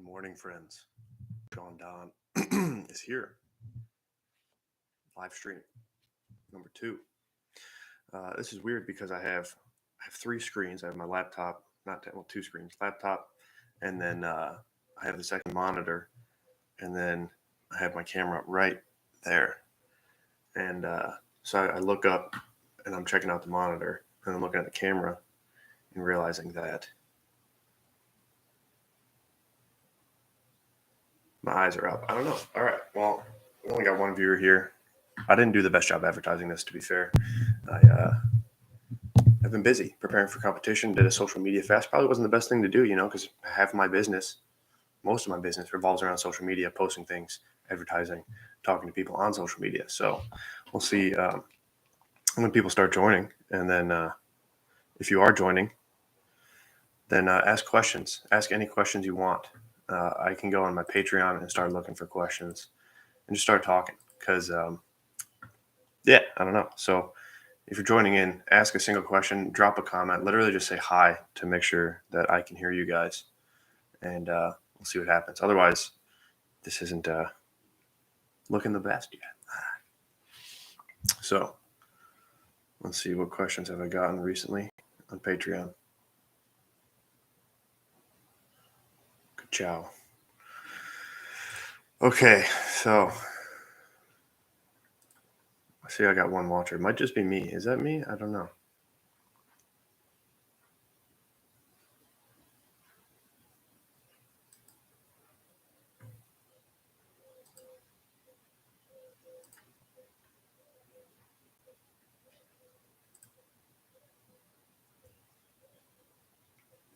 morning, friends. John Don is here. Live stream number 2. This is weird because I have 3 screens. I have my laptop, not 2 screens, laptop, and then I have the second monitor, and then I have my camera right there. And so I look up, and I'm checking out the monitor, and I'm looking at the camera, and realizing that my eyes are up. I don't know. All right. Well, we only got one viewer here. I didn't do the best job advertising this, to be fair. I've been busy preparing for competition, did a social media fast. Probably wasn't the best thing to do, because half of my business, most of my business revolves around social media, posting things, advertising, talking to people on social media. So we'll see when people start joining. And then if you are joining, then ask questions. Ask any questions you want. I can go on my Patreon and start looking for questions and just start talking because, I don't know. So if you're joining in, ask a single question, drop a comment, literally just say hi to make sure that I can hear you guys, and we'll see what happens. Otherwise, this isn't looking the best yet. So let's see, what questions have I gotten recently on Patreon? Good job. Okay, so I see I got one watcher. It might just be me. Is that me? I don't know.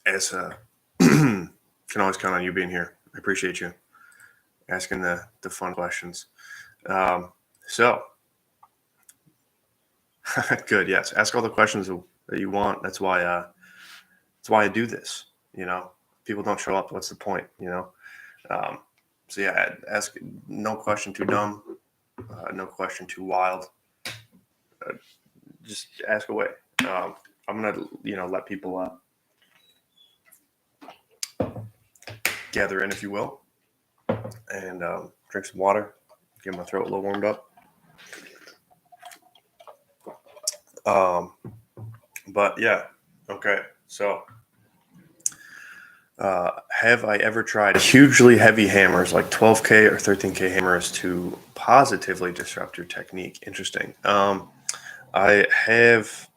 As can always count on you being here. I appreciate you asking the fun questions. So good, yes. Ask all the questions that you want. That's why I do this. People don't show up. What's the point? So yeah, ask. No question too dumb. No question too wild. Just ask away. I'm gonna let people gather in, if you will, and drink some water. Get my throat a little warmed up. But yeah, okay. So, have I ever tried hugely heavy hammers like 12K or 13K hammers to positively disrupt your technique? Interesting. I have.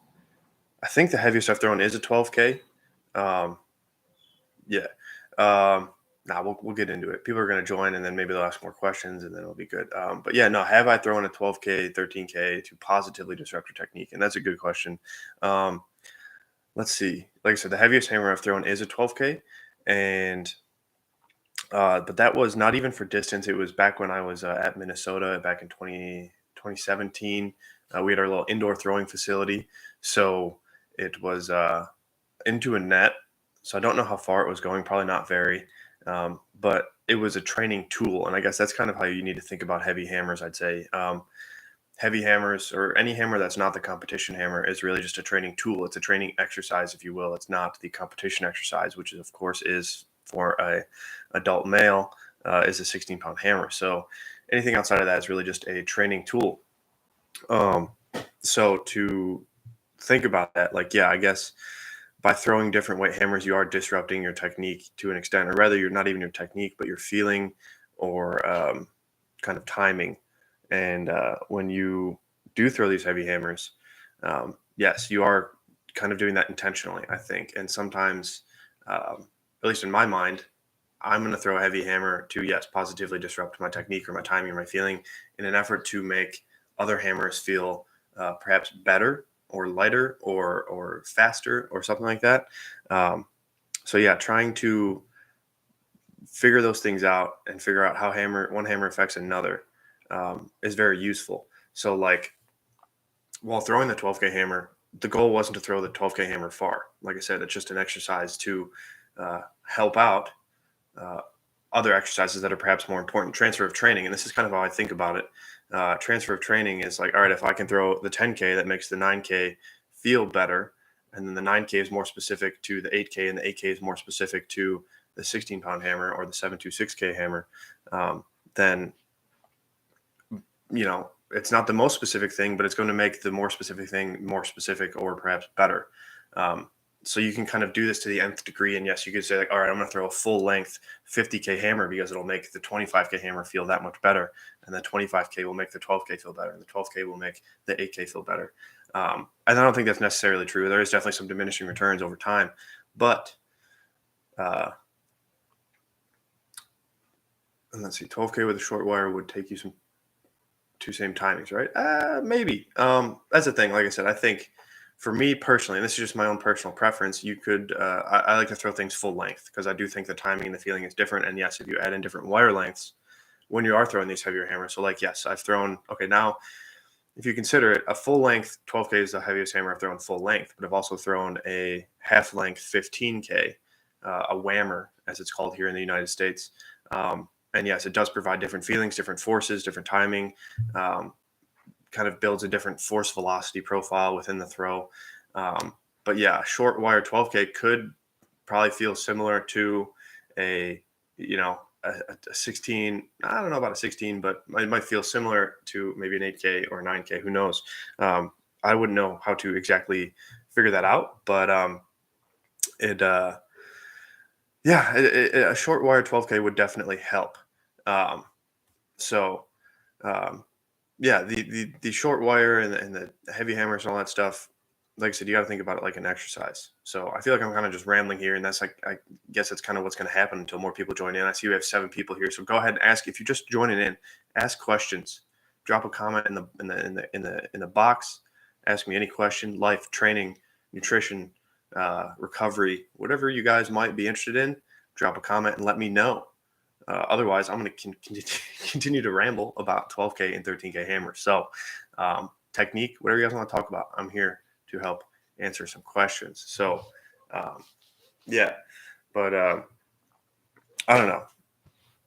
I think the heaviest I've thrown is a 12K. Yeah. We'll get into it. People are going to join, and then maybe they'll ask more questions, and then it'll be good. But yeah, no, have I thrown a 12K, 13K to positively disrupt your technique? And that's a good question. Let's see. Like I said, the heaviest hammer I've thrown is a 12K, and but that was not even for distance. It was back when I was at Minnesota back in 2017. We had our little indoor throwing facility, so it was into a net. So I don't know how far it was going, probably not very, but it was a training tool. And I guess that's kind of how you need to think about heavy hammers, I'd say. Heavy hammers, or any hammer that's not the competition hammer, is really just a training tool. It's a training exercise, if you will. It's not the competition exercise, which of course is for a adult male, is a 16-pound hammer. So anything outside of that is really just a training tool. So to think about that, I guess by throwing different weight hammers, you are disrupting your technique to an extent, or rather, you're not even your technique, but your feeling or kind of timing. And when you do throw these heavy hammers, yes, you are kind of doing that intentionally, I think. And sometimes, at least in my mind, I'm going to throw a heavy hammer to, yes, positively disrupt my technique or my timing or my feeling in an effort to make other hammers feel perhaps better or lighter or faster or something like that. So yeah, trying to figure those things out and figure out how one hammer affects another is very useful. So while throwing the 12K hammer, the goal wasn't to throw the 12K hammer far. Like I said, it's just an exercise to help out other exercises that are perhaps more important. Transfer of training. And this is kind of how I think about it. Transfer of training is like, all right, if I can throw the 10K, that makes the 9K feel better. And then the 9K is more specific to the 8K, and the 8K is more specific to the 16-pound hammer or the 726K hammer, then it's not the most specific thing, but it's going to make the more specific thing more specific or perhaps better. Um, so you can kind of do this to the nth degree. And yes, you could say like, all right, I'm going to throw a full length 50K hammer because it'll make the 25K hammer feel that much better. And the 25K will make the 12K feel better. And the 12K will make the 8K feel better. And I don't think that's necessarily true. There is definitely some diminishing returns over time, but and let's see, 12K with a short wire would take you some two same timings, right? Maybe. That's the thing. Like I said, I think for me personally, and this is just my own personal preference, you could. I like to throw things full length because I do think the timing and the feeling is different. And yes, if you add in different wire lengths when you are throwing these heavier hammers, so like yes, I've thrown. Okay, now if you consider it a full length 12K is the heaviest hammer I've thrown full length, but I've also thrown a half length 15K, a whammer as it's called here in the United States. And yes, it does provide different feelings, different forces, different timing, kind of builds a different force velocity profile within the throw. But yeah, short wire 12K could probably feel similar to a, a 16. I don't know about a 16, but it might feel similar to maybe an 8K or 9K. Who knows? I wouldn't know how to exactly figure that out, but a short wire 12K would definitely help. Um, so, yeah, the short wire and the heavy hammers and all that stuff, like I said, you got to think about it like an exercise. So I feel like I'm kind of just rambling here, and that's like, I guess that's kind of what's going to happen until more people join in. I see we have 7 people here, so go ahead and ask. If you're just joining in, ask questions, drop a comment in the box, ask me any question, life, training, nutrition, recovery, whatever you guys might be interested in. Drop a comment and let me know. Otherwise, I'm going to continue to ramble about 12K and 13K hammers. So, technique, whatever you guys want to talk about, I'm here to help answer some questions. So, yeah, but I don't know.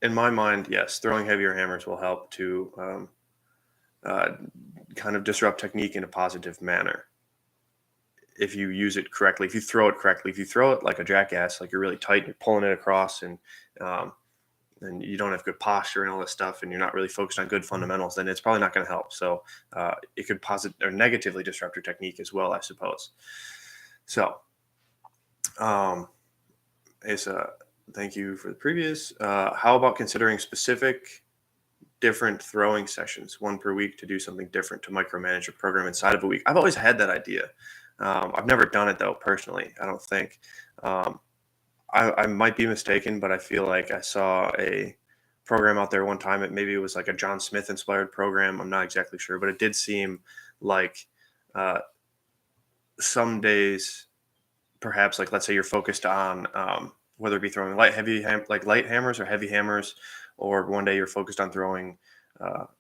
In my mind, yes, throwing heavier hammers will help to kind of disrupt technique in a positive manner. If you use it correctly, if you throw it correctly, if you throw it like a jackass, like you're really tight, and you're pulling it across, and you don't have good posture and all this stuff, and you're not really focused on good fundamentals, then it's probably not going to help. So it could positively or negatively disrupt your technique as well, I suppose. So, Asa, thank you for the previous. How about considering specific different throwing sessions, one per week, to do something different to micromanage a program inside of a week? I've always had that idea. I've never done it though, personally. I don't think. I might be mistaken, but I feel like I saw a program out there one time. Maybe it was like a John Smith inspired program. I'm not exactly sure, but it did seem like uh, some days, perhaps like let's say you're focused on whether it be throwing light hammers or heavy hammers, or one day you're focused on throwing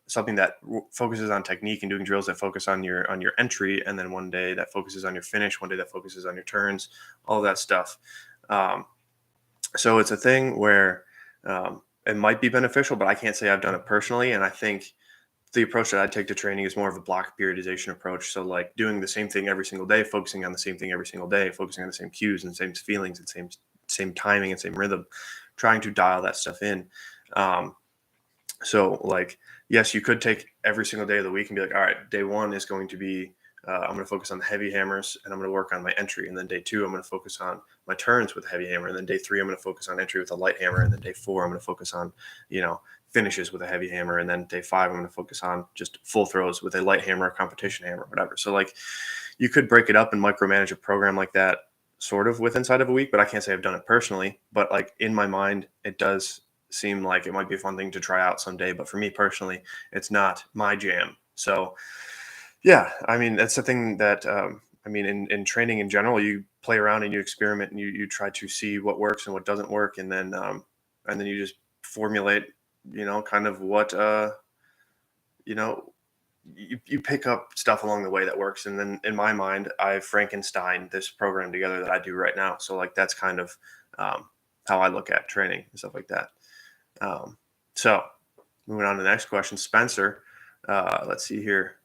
something that focuses on technique and doing drills that focus on your entry, and then one day that focuses on your finish, one day that focuses on your turns, all of that stuff. So it's a thing where it might be beneficial, but I can't say I've done it personally. And I think the approach that I take to training is more of a block periodization approach. So like doing the same thing every single day, focusing on the same thing every single day, focusing on the same cues and same feelings and same timing and same rhythm, trying to dial that stuff in. So like, yes, you could take every single day of the week and be like, all right, day 1 is going to be I'm going to focus on the heavy hammers and I'm going to work on my entry. And then day 2, I'm going to focus on my turns with a heavy hammer. And then day 3, I'm going to focus on entry with a light hammer. And then day 4, I'm going to focus on, finishes with a heavy hammer. And then day 5, I'm going to focus on just full throws with a light hammer, competition hammer, whatever. So like you could break it up and micromanage a program like that sort of with inside of a week, but I can't say I've done it personally. But like in my mind, it does seem like it might be a fun thing to try out someday. But for me personally, it's not my jam. So yeah, I mean, that's the thing that, in training in general, you play around and you experiment and you try to see what works and what doesn't work. And then you just formulate, kind of what, you pick up stuff along the way that works. And then in my mind, I've Frankenstein this program together that I do right now. So like, that's kind of how I look at training and stuff like that. So moving on to the next question, Spencer, let's see here.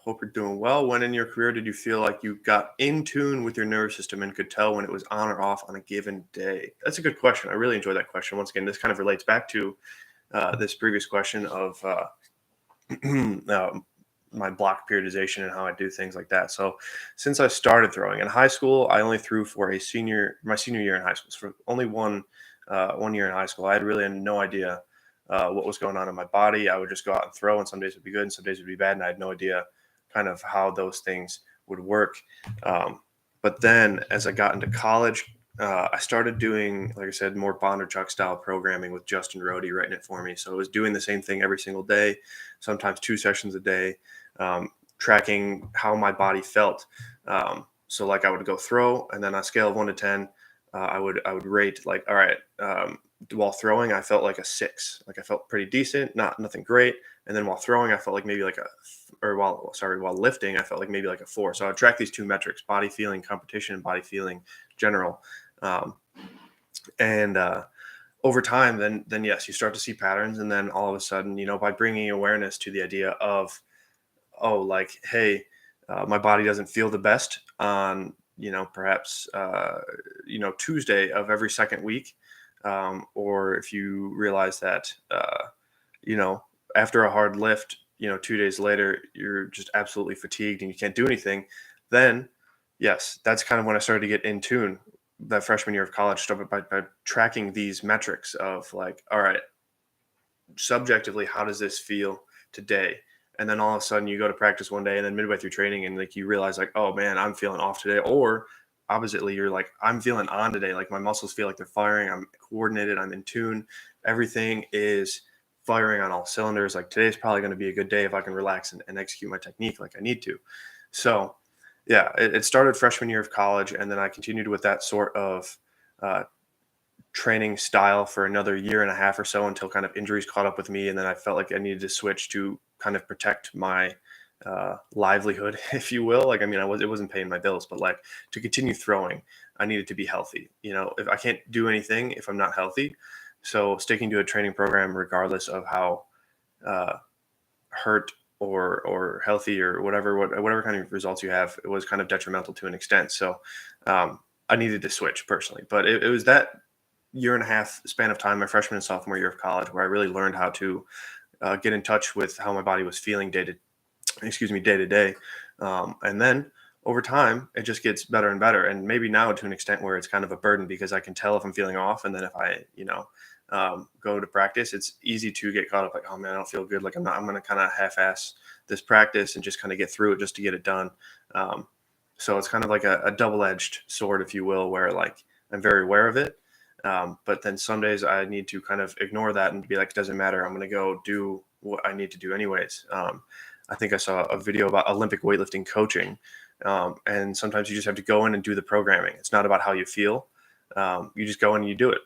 Hope you're doing well. When in your career did you feel like you got in tune with your nervous system and could tell when it was on or off on a given day? That's a good question. I really enjoy that question. Once again, this kind of relates back to this previous question of uh, my block periodization and how I do things like that. So, since I started throwing in high school, I only threw for my senior year in high school. So for only one year in high school, I had really had no idea what was going on in my body. I would just go out and throw, and some days would be good, and some days would be bad, and I had no idea kind of how those things would work. Um, but then, as I got into college, I started doing, like I said, more Bonder Chuck style programming with Justin Rohde writing it for me. So I was doing the same thing every single day, sometimes 2 sessions a day, tracking how my body felt. So like I would go throw, and then on a scale of 1 to 10, I would rate like, all right, while throwing, I felt like a 6. Like I felt pretty decent, not nothing great. And then while throwing, I felt like maybe like a, or while lifting, I felt like maybe like a 4. So I track these two metrics: body feeling, competition, and body feeling general. Um, and Over time, then yes, you start to see patterns, and then all of a sudden, by bringing awareness to the idea of, oh, like, hey, my body doesn't feel the best on, perhaps, Tuesday of every second week. Or if you realize that, you know, after a hard lift, 2 days later, you're just absolutely fatigued and you can't do anything, then yes, that's kind of when I started to get in tune that freshman year of college, started by tracking these metrics of like, all right, subjectively, how does this feel today? And then all of a sudden you go to practice one day and then midway through training and like you realize like, oh man, I'm feeling off today. Or oppositely, you're like, I'm feeling on today. Like my muscles feel like they're firing. I'm coordinated. I'm in tune. Everything is firing on all cylinders. Like today's probably going to be a good day if I can relax and execute my technique like I need to. So yeah, it started freshman year of college. And then I continued with that sort of uh, training style for another year and a half or so until kind of injuries caught up with me, and then I felt like I needed to switch to kind of protect my livelihood, if you will. Like, I mean, it wasn't paying my bills, but like to continue throwing, I needed to be healthy. If I can't do anything if I'm not healthy, so sticking to a training program, regardless of how uh, hurt or healthy or whatever kind of results you have, it was kind of detrimental to an extent. So I needed to switch personally, but it was that year and a half span of time, my freshman and sophomore year of college, where I really learned how to get in touch with how my body was feeling day to day. And then over time, it just gets better and better. And maybe now to an extent where it's kind of a burden because I can tell if I'm feeling off. And then if I, go to practice, it's easy to get caught up like, oh man, I don't feel good. Like I'm going to kind of half-ass this practice and just kind of get through it just to get it done. Um, so it's kind of like a double-edged sword, if you will, where like I'm very aware of it. But then some days I need to kind of ignore that and be like, it doesn't matter. I'm going to go do what I need to do anyways. I think I saw a video about Olympic weightlifting coaching. And sometimes you just have to go in and do the programming. It's not about how you feel. You just go in and you do it.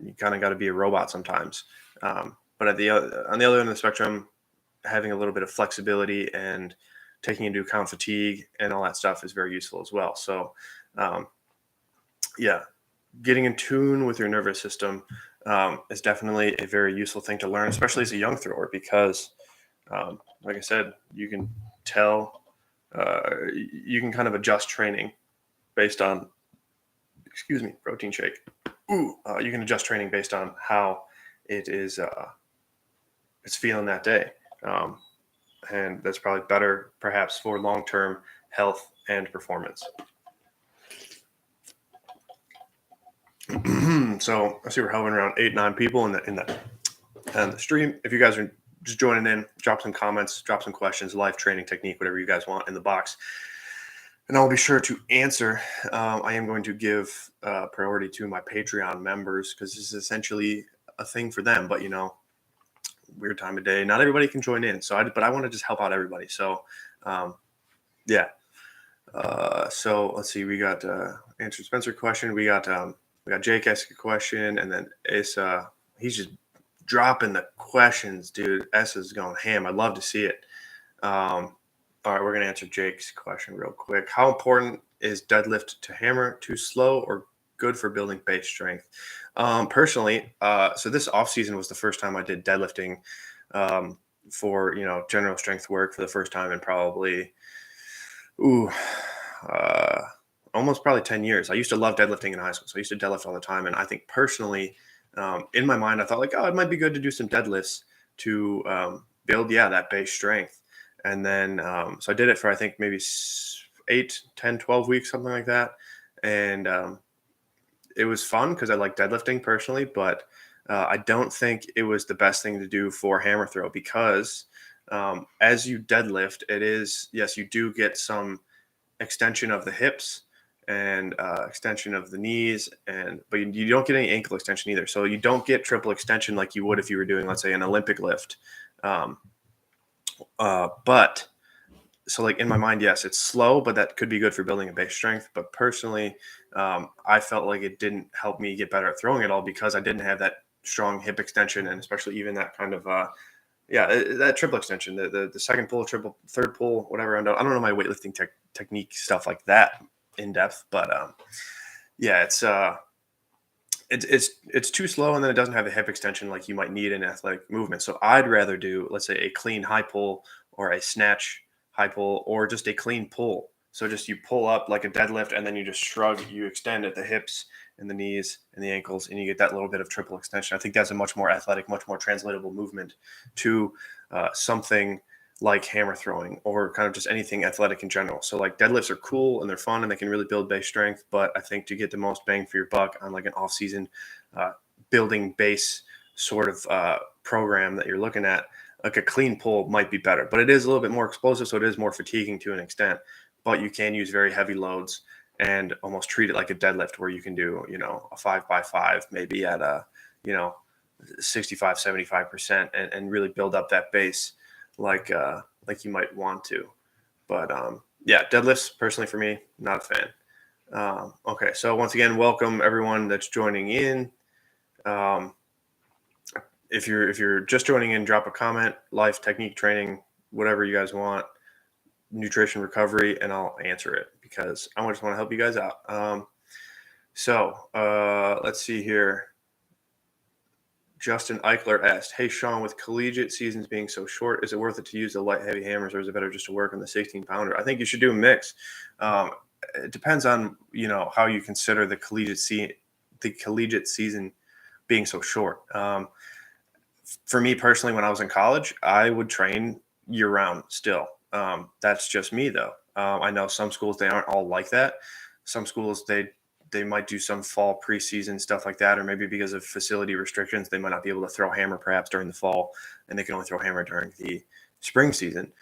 You kind of got to be a robot sometimes. But on the other end of the spectrum, having a little bit of flexibility and taking into account fatigue and all that stuff is very useful as well. So, um, yeah, getting in tune with your nervous system is definitely a very useful thing to learn, especially as a young thrower, because, like I said, you can tell, you can kind of adjust training based on, excuse me, protein shake. You can adjust training based on how it is, it's feeling that day. Um, and that's probably better, perhaps, for long-term health and performance. So I see we're hovering around 8, 9 people in the stream. If you guys are just joining in, drop some comments, drop some questions, live training technique, whatever you guys want in the box, and I'll be sure to answer. I am going to give priority to my Patreon members because this is essentially a thing for them. But weird time of day, not everybody can join in. But I want to just help out everybody. So yeah. So let's see. We got answered Spencer question. We got Jake asking a question, and then Asa, he's just dropping the questions, dude. Asa's going ham. I'd love to see it. All right, we're gonna answer Jake's question real quick. How important is deadlift to hammer? Too slow or good for building base strength? Personally, so this off season was the first time I did deadlifting for general strength work for the first time in probably Ooh, uh, almost probably 10 years. I used to love deadlifting in high school. So I used to deadlift all the time. And I think personally, in my mind, I thought like, oh, it might be good to do some deadlifts to build, yeah, that base strength. And then, so I did it for, I think maybe 8, 10, 12 weeks, something like that. And it was fun because I like deadlifting personally, but I don't think it was the best thing to do for hammer throw because as you deadlift, it is, yes, you do get some extension of the hips and extension of the knees, and but you don't get any ankle extension either. So you don't get triple extension like you would if you were doing, let's say, an Olympic lift. Um, but so like in my mind, yes, it's slow, but that could be good for building a base strength. But personally, I felt like it didn't help me get better at throwing at all because I didn't have that strong hip extension, and especially even that kind of that triple extension, the second pull, triple, third pull, whatever. I don't know my weightlifting technique stuff like that in depth, but yeah, it's too slow, and then it doesn't have the hip extension like you might need in athletic movement. So I'd rather do, let's say, a clean high pull or a snatch high pull or just a clean pull. So just you pull up like a deadlift and then you just shrug, you extend at the hips and the knees and the ankles, and you get that little bit of triple extension. I think that's a much more athletic, much more translatable movement to something like hammer throwing or kind of just anything athletic in general. So like deadlifts are cool and they're fun and they can really build base strength. But I think to get the most bang for your buck on like an off season building base sort of program that you're looking at, like a clean pull might be better, but it is a little bit more explosive. So it is more fatiguing to an extent, but you can use very heavy loads and almost treat it like a deadlift where you can do, a 5x5, maybe at a, you know, 65, 75% and really build up that base like you might want to. But yeah, deadlifts personally for me, not a fan. Okay, so once again, welcome everyone that's joining in. Um, if you're just joining in, drop a comment, life, technique, training, whatever you guys want, nutrition, recovery, and I'll answer it because I just want to help you guys out. Let's see here. Justin Eichler asked, "Hey Sean, with collegiate seasons being so short, is it worth it to use the light heavy hammers, or is it better just to work on the 16 pounder?" I think you should do a mix. Um, it depends on how you consider the collegiate season being so short. For me personally, when I was in college, I would train year round still. That's just me though. I know some schools they aren't all like that. Some schools they might do some fall preseason stuff like that, or maybe because of facility restrictions, they might not be able to throw hammer perhaps during the fall, and they can only throw hammer during the spring season.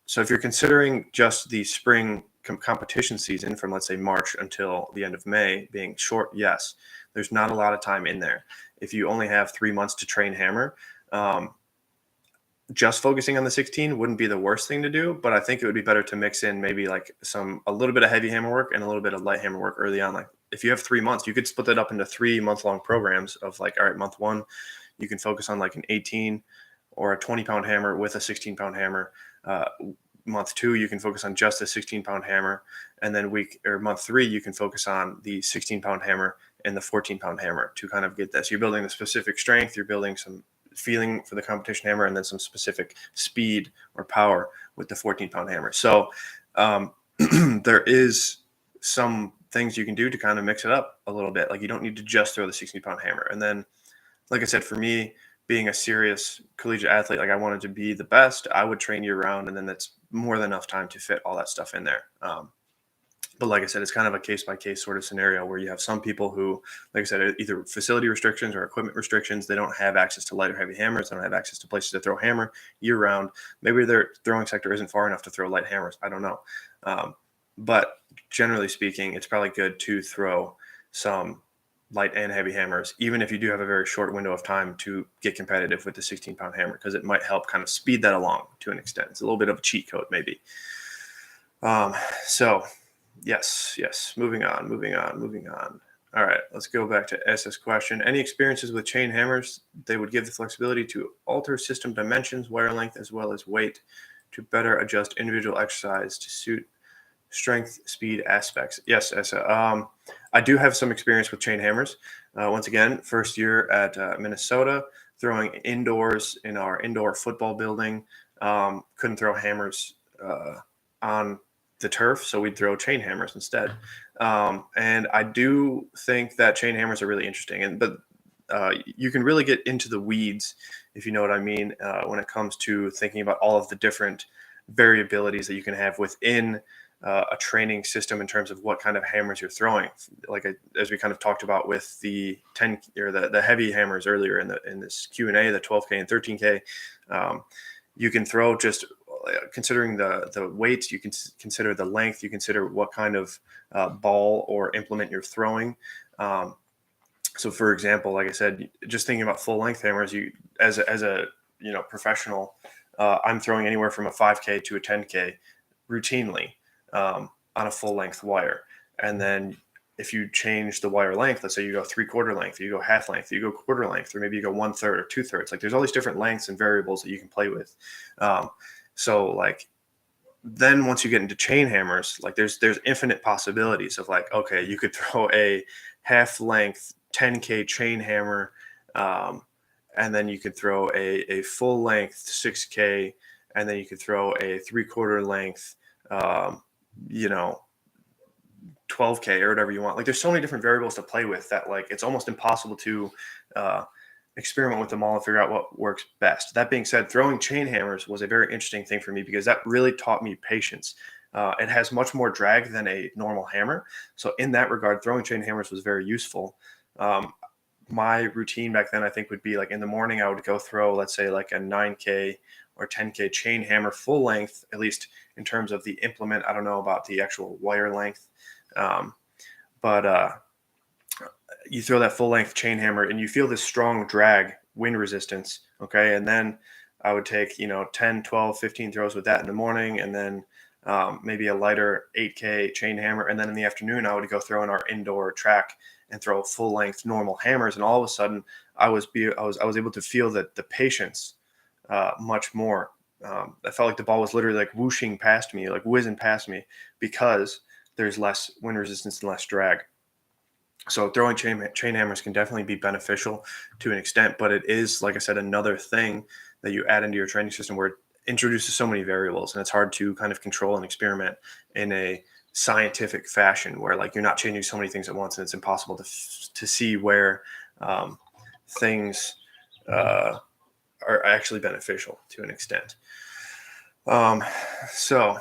So if you're considering just the spring competition season from, let's say, March until the end of May being short, yes, there's not a lot of time in there. If you only have 3 months to train hammer, um, just focusing on the 16 wouldn't be the worst thing to do, but I think it would be better to mix in maybe like a little bit of heavy hammer work and a little bit of light hammer work early on. Like if you have 3 months, you could split that up into 3-month-long programs of like, all right, month one, you can focus on like an 18 or a 20-pound hammer with a 16-pound hammer. Month two, you can focus on just a 16-pound hammer. And then month three, you can focus on the 16-pound hammer and the 14-pound hammer to kind of get this. You're building the specific strength, you're building some feeling for the competition hammer, and then some specific speed or power with the 14-pound hammer. So there is some things you can do to kind of mix it up a little bit. Like you don't need to just throw the 16-pound hammer. And then, like I said, for me, being a serious collegiate athlete, like I wanted to be the best, I would train year round, and then that's more than enough time to fit all that stuff in there. But like I said, it's kind of a case-by-case sort of scenario where you have some people who, like I said, either facility restrictions or equipment restrictions, they don't have access to light or heavy hammers. They don't have access to places to throw hammer year-round. Maybe their throwing sector isn't far enough to throw light hammers. I don't know. But generally speaking, it's probably good to throw some light and heavy hammers, even if you do have a very short window of time to get competitive with the 16-pound hammer, because it might help kind of speed that along to an extent. It's a little bit of a cheat code, maybe. So yes. Moving on. All right, let's go back to SS question. Any experiences with chain hammers? They would give the flexibility to alter system dimensions, wire length, as well as weight to better adjust individual exercise to suit strength, speed aspects. Yes, Essa. I do have some experience with chain hammers. Once again, first year at Minnesota, throwing indoors in our indoor football building. Couldn't throw hammers on the turf, so we'd throw chain hammers instead. And I do think that chain hammers are really interesting, but you can really get into the weeds, if you know what I mean, when it comes to thinking about all of the different variabilities that you can have within a training system in terms of what kind of hammers you're throwing. As we kind of talked about with the 10 or the heavy hammers earlier in this Q&A, the 12K and 13K, you can throw just considering the weights, you can consider the length, you consider what kind of ball or implement you're throwing. So for example, like I said, just thinking about full length hammers, you as a professional, I'm throwing anywhere from a 5K to a 10K routinely on a full length wire. And then if you change the wire length, let's say you go 3/4 length, you go half length, you go quarter length, or maybe you go 1/3 or 2/3. Like there's all these different lengths and variables that you can play with. So like then once you get into chain hammers, like there's infinite possibilities of like, okay, you could throw a half length 10K chain hammer, and then you could throw a full length 6K, and then you could throw a 3/4 length, you know, 12K or whatever you want. Like there's so many different variables to play with that like it's almost impossible to experiment with them all and figure out what works best. That being said, throwing chain hammers was a very interesting thing for me because that really taught me patience. It has much more drag than a normal hammer. So in that regard, throwing chain hammers was very useful. My routine back then, I think, would be like in the morning, I would go throw, let's say, like a 9K or 10K chain hammer full length, at least in terms of the implement. I don't know about the actual wire length. But you throw that full length chain hammer and you feel this strong drag wind resistance. Okay. And then I would take, 10, 12, 15 throws with that in the morning. And then maybe a lighter 8K chain hammer. And then in the afternoon, I would go throw in our indoor track and throw full length normal hammers. And all of a sudden I was able to feel that the patience much more. I felt like the ball was literally like whooshing past me, like whizzing past me, because there's less wind resistance and less drag. So throwing chain hammers can definitely be beneficial to an extent, but it is, like I said, another thing that you add into your training system where it introduces so many variables, and it's hard to kind of control and experiment in a scientific fashion where like you're not changing so many things at once, and it's impossible to see where things are actually beneficial to an extent. So.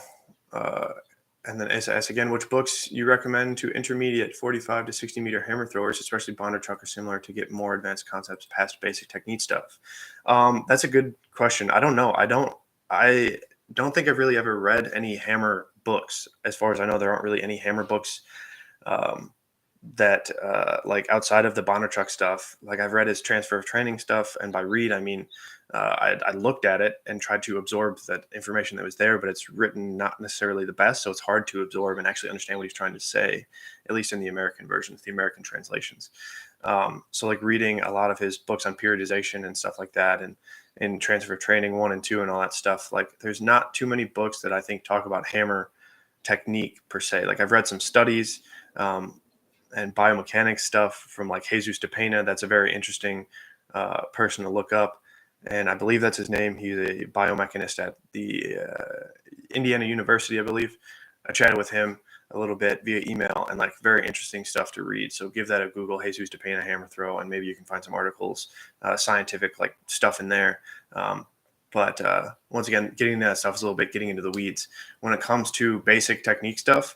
And then as again, which books you recommend to intermediate 45 to 60 meter hammer throwers, especially Bonderchuk or similar, to get more advanced concepts past basic technique stuff? That's a good question. I don't know. I don't think I've really ever read any hammer books. As far as I know, there aren't really any hammer books that like outside of the Bonderchuk stuff. Like I've read his transfer of training stuff, and by read I mean I looked at it and tried to absorb that information that was there, but it's written not necessarily the best, so it's hard to absorb and actually understand what he's trying to say, at least in the American versions, the American translations. So like reading a lot of his books on periodization and stuff like that, and transfer of training 1 and 2 and all that stuff, like there's not too many books that I think talk about hammer technique per se. Like I've read some studies and biomechanics stuff from like Jesus de Pena. That's a very interesting person to look up. And I believe that's his name. He's a biomechanist at the Indiana University, I believe. I chatted with him a little bit via email, and like very interesting stuff to read. So give that a Google, Jesus de Pena hammer throw, and maybe you can find some articles, scientific like stuff in there. But once again, getting that stuff is a little bit getting into the weeds. When it comes to basic technique stuff,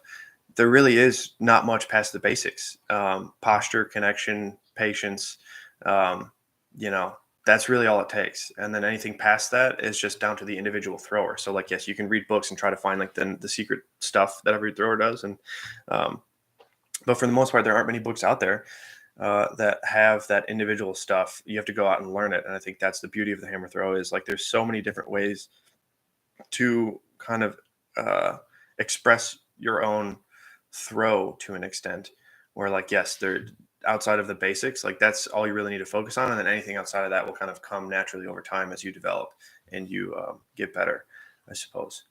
there really is not much past the basics. Posture, connection, patience, that's really all it takes. And then anything past that is just down to the individual thrower. So like, yes, you can read books and try to find like the secret stuff that every thrower does. And, but for the most part, there aren't many books out there that have that individual stuff. You have to go out and learn it. And I think that's the beauty of the hammer throw is like, there's so many different ways to kind of express your own throw to an extent where like, yes, they're outside of the basics, like that's all you really need to focus on. And then anything outside of that will kind of come naturally over time as you develop and you get better, I suppose.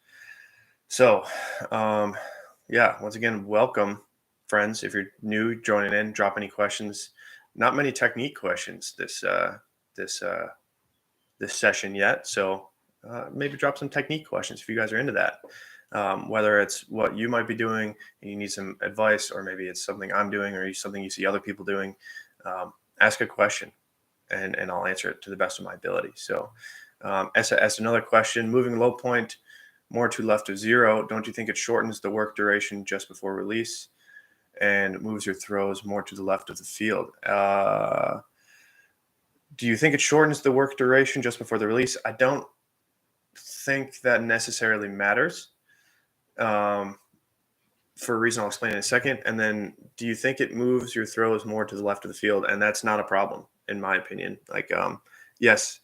So, yeah, once again, welcome friends. If you're new joining in, drop any questions. Not many technique questions this session yet. So maybe drop some technique questions if you guys are into that. whether it's what you might be doing and you need some advice, or maybe it's something I'm doing or something you see other people doing. Ask a question, and I'll answer it to the best of my ability. So, as another question, moving low point more to left of zero, don't you think it shortens the work duration just before release and moves your throws more to the left of the field? Do you think it shortens the work duration just before the release? I don't think that necessarily matters. Um, for a reason I'll explain in a second. And then, do you think it moves your throws more to the left of the field? And that's not a problem, in my opinion. Yes,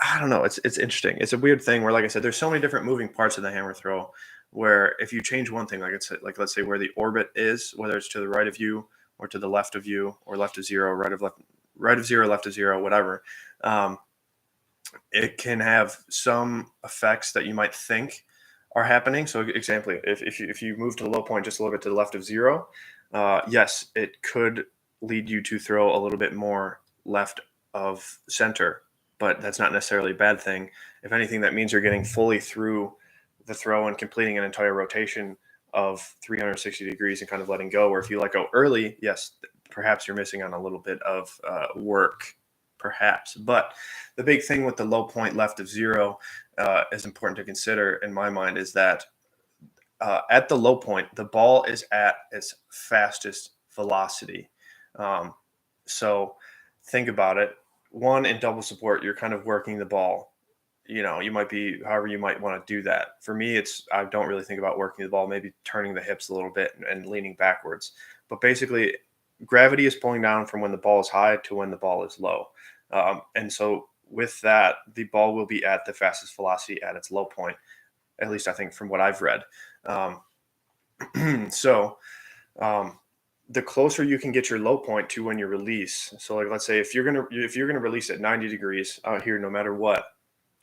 I don't know. It's interesting. It's a weird thing where, like I said, there's so many different moving parts of the hammer throw. Where if you change one thing, like let's say where the orbit is, whether it's to the right of you or to the left of you, or left of zero, right of zero, left of zero, whatever. Um, it can have some effects that you might think are happening. So, example, if you move to the low point just a little bit to the left of zero, yes, it could lead you to throw a little bit more left of center, but that's not necessarily a bad thing. If anything, that means you're getting fully through the throw and completing an entire rotation of 360 degrees and kind of letting go. Where if you let go early, yes, perhaps you're missing on a little bit of work, perhaps. But the big thing with the low point left of zero is important to consider in my mind is that at the low point, the ball is at its fastest velocity. Um, so think about it. One, in double support, you're kind of working the ball. You might be, however, you might want to do that. For me, I don't really think about working the ball, maybe turning the hips a little bit and leaning backwards. But basically, gravity is pulling down from when the ball is high to when the ball is low. And so with that, the ball will be at the fastest velocity at its low point, at least I think from what I've read. Um, so um, the closer you can get your low point to when you release. So like, let's say if you're gonna release at 90 degrees out here, no matter what.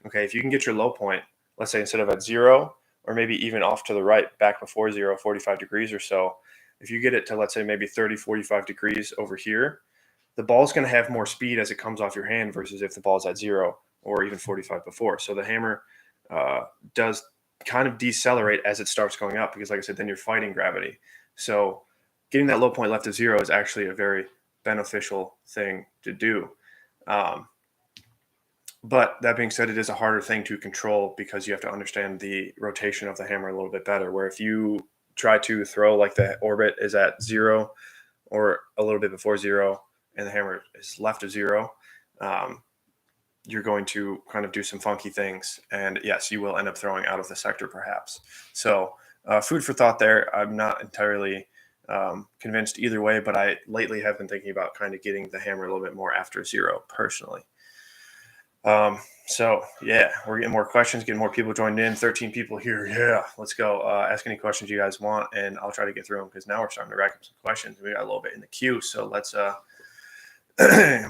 Okay, if you can get your low point, let's say instead of at zero, or maybe even off to the right, back before zero, 45 degrees or so, if you get it to, let's say, maybe 30, 45 degrees over here, the ball's going to have more speed as it comes off your hand versus if the ball's at zero or even 45 before. So the hammer does kind of decelerate as it starts going up because, like I said, then you're fighting gravity. So getting that low point left of zero is actually a very beneficial thing to do. Um, but that being said, it is a harder thing to control because you have to understand the rotation of the hammer a little bit better. Where if you try to throw like the orbit is at zero or a little bit before zero and the hammer is left of zero, um, you're going to kind of do some funky things. And yes, you will end up throwing out of the sector perhaps. So food for thought there. I'm not entirely convinced either way, but I lately have been thinking about kind of getting the hammer a little bit more after zero personally. So yeah, we're getting more questions, getting more people joined in. 13 people here. Yeah, let's go. Ask any questions you guys want, and I'll try to get through them because now we're starting to rack up some questions. We got a little bit in the queue, so let's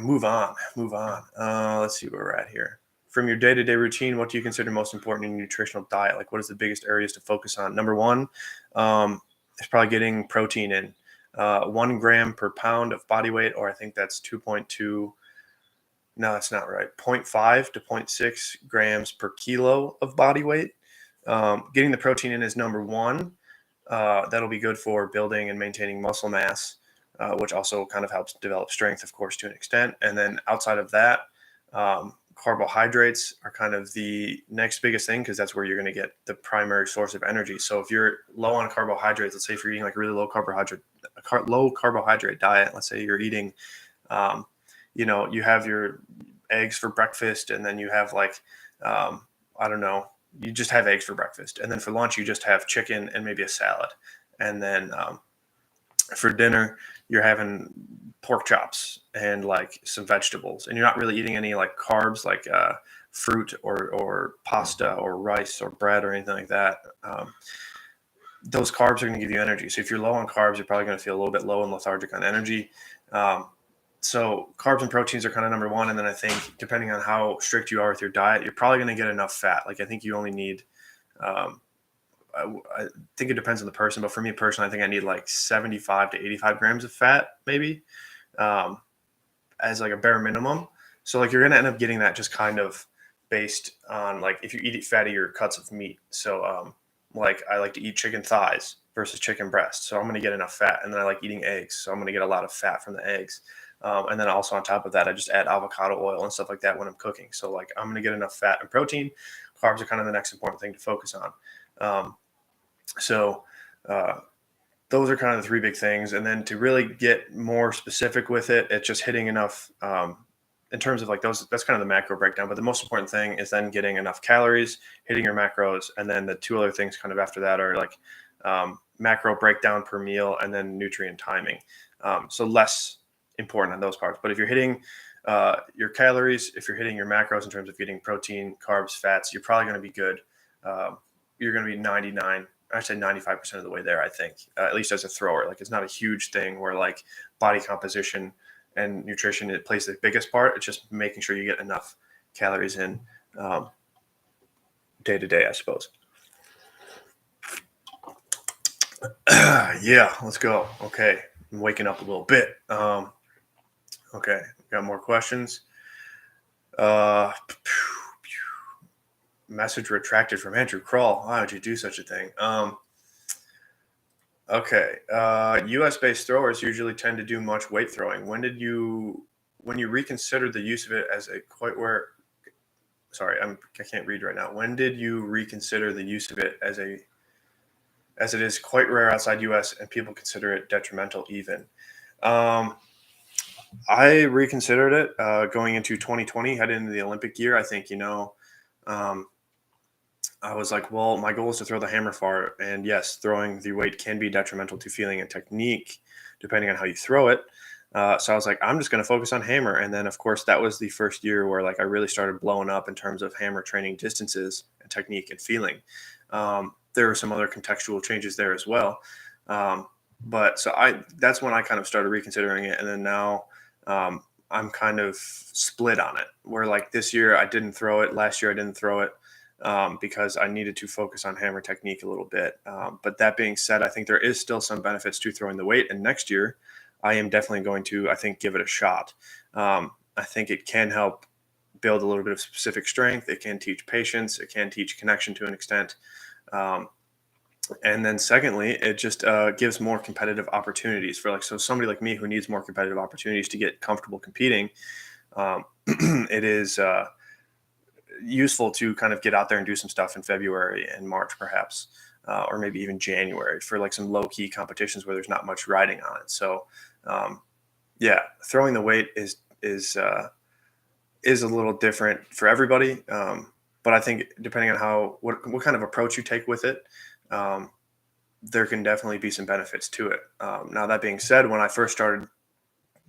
move on. Let's see where we're at here. From your day-to-day routine, what do you consider most important in your nutritional diet? Like, what is the biggest areas to focus on? Number one, is probably getting protein in. 1 gram per pound of body weight, or I think that's 2.2. No, that's not right. 0.5 to 0.6 grams per kilo of body weight. Getting the protein in is number one. That'll be good for building and maintaining muscle mass, which also kind of helps develop strength, of course, to an extent. And then outside of that, carbohydrates are kind of the next biggest thing because that's where you're going to get the primary source of energy. So if you're low on carbohydrates, let's say if you're eating like really low carbohydrate diet, let's say you're eating you have your eggs for breakfast, and then you have I don't know, you just have eggs for breakfast. And then for lunch, you just have chicken and maybe a salad. And then for dinner, you're having pork chops and like some vegetables. And you're not really eating any like carbs, like fruit or pasta or rice or bread or anything like that. Those carbs are going to give you energy. So if you're low on carbs, you're probably going to feel a little bit low and lethargic on energy. So carbs and proteins are kind of number one. And then I think depending on how strict you are with your diet, you're probably going to get enough fat. Like I think you only need, I think it depends on the person, but for me personally, I think I need like 75 to 85 grams of fat maybe as like a bare minimum. So like you're going to end up getting that just kind of based on like if you eat fattier cuts of meat. So like I like to eat chicken thighs versus chicken breast, so I'm going to get enough fat. And then I like eating eggs, so I'm going to get a lot of fat from the eggs. And then also on top of that, I just add avocado oil and stuff like that when I'm cooking. So like I'm going to get enough fat and protein. Carbs are kind of the next important thing to focus on. Um, so uh, those are kind of the three big things. And then to really get more specific with it, it's just hitting enough in terms of like those, that's kind of the macro breakdown. But the most important thing is then getting enough calories, hitting your macros. And then the two other things kind of after that are like macro breakdown per meal and then nutrient timing. So less important on those parts. But if you're hitting your calories, if you're hitting your macros in terms of getting protein, carbs, fats, you're probably going to be good. You're going to be 99, I say 95% of the way there, I think, at least as a thrower. Like it's not a huge thing where like body composition and nutrition, it plays the biggest part. It's just making sure you get enough calories in day to day, I suppose. Yeah, let's go. Okay. I'm waking up a little bit. Okay. Got more questions. Message retracted from Andrew Kroll. Why would you do such a thing? Okay. US based throwers usually tend to do much weight throwing. When you reconsidered the use of it as a quite where, sorry, I can't read right now. When did you reconsider the use of it as it is quite rare outside US and people consider it detrimental even? I reconsidered it going into 2020, heading into the Olympic year. I think, um, I was like, well, my goal is to throw the hammer far. And yes, throwing the weight can be detrimental to feeling and technique, depending on how you throw it. So I was like, I'm just going to focus on hammer. And then, of course, that was the first year where like I really started blowing up in terms of hammer training distances and technique and feeling. There were some other contextual changes there as well. But so that's when I kind of started reconsidering it. And then now I'm kind of split on it, where like this year I didn't throw it. Last year I didn't throw it because I needed to focus on hammer technique a little bit. But that being said, I think there is still some benefits to throwing the weight. And next year, I am definitely going to, I think, give it a shot. I think it can help build a little bit of specific strength. It can teach patience. It can teach connection to an extent. And then secondly, it just gives more competitive opportunities for so somebody like me who needs more competitive opportunities to get comfortable competing. It is useful to kind of get out there and do some stuff in February and March, perhaps, or maybe even January for like some low key competitions where there's not much riding on it. So, yeah, throwing the weight is a little different for everybody. But I think depending on what kind of approach you take with it, there can definitely be some benefits to it. Now that being said, when I first started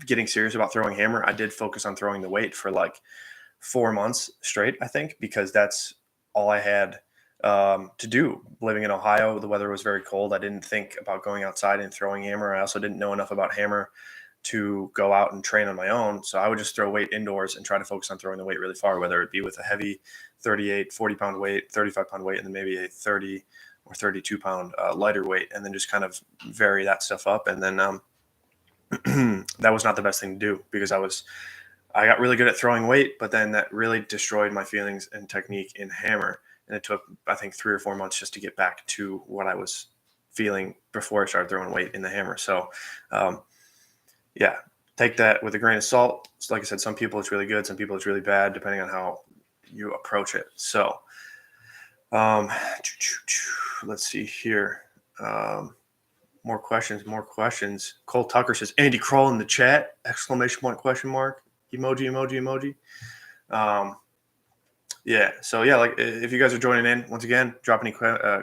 getting serious about throwing hammer, I did focus on throwing the weight for like 4 months straight, I think, because that's all I had to do. Living in Ohio, the weather was very cold. I didn't think about going outside and throwing hammer. I also didn't know enough about hammer to go out and train on my own. So I would just throw weight indoors and try to focus on throwing the weight really far, whether it be with a heavy 38, 40-pound weight, 35-pound weight, and then maybe a 30 or 32-pound lighter weight, and then just kind of vary that stuff up. And then that was not the best thing to do because I got really good at throwing weight, but then that really destroyed my feelings and technique in hammer. And it took, I think, 3 or 4 months just to get back to what I was feeling before I started throwing weight in the hammer. So, yeah, take that with a grain of salt. So like I said, some people it's really good, some people it's really bad, depending on how you approach it. So, let's see here. More questions. Cole Tucker says, Andy Kroll in the chat, exclamation point, question mark, emoji. Yeah. So yeah, like if you guys are joining in, once again, drop any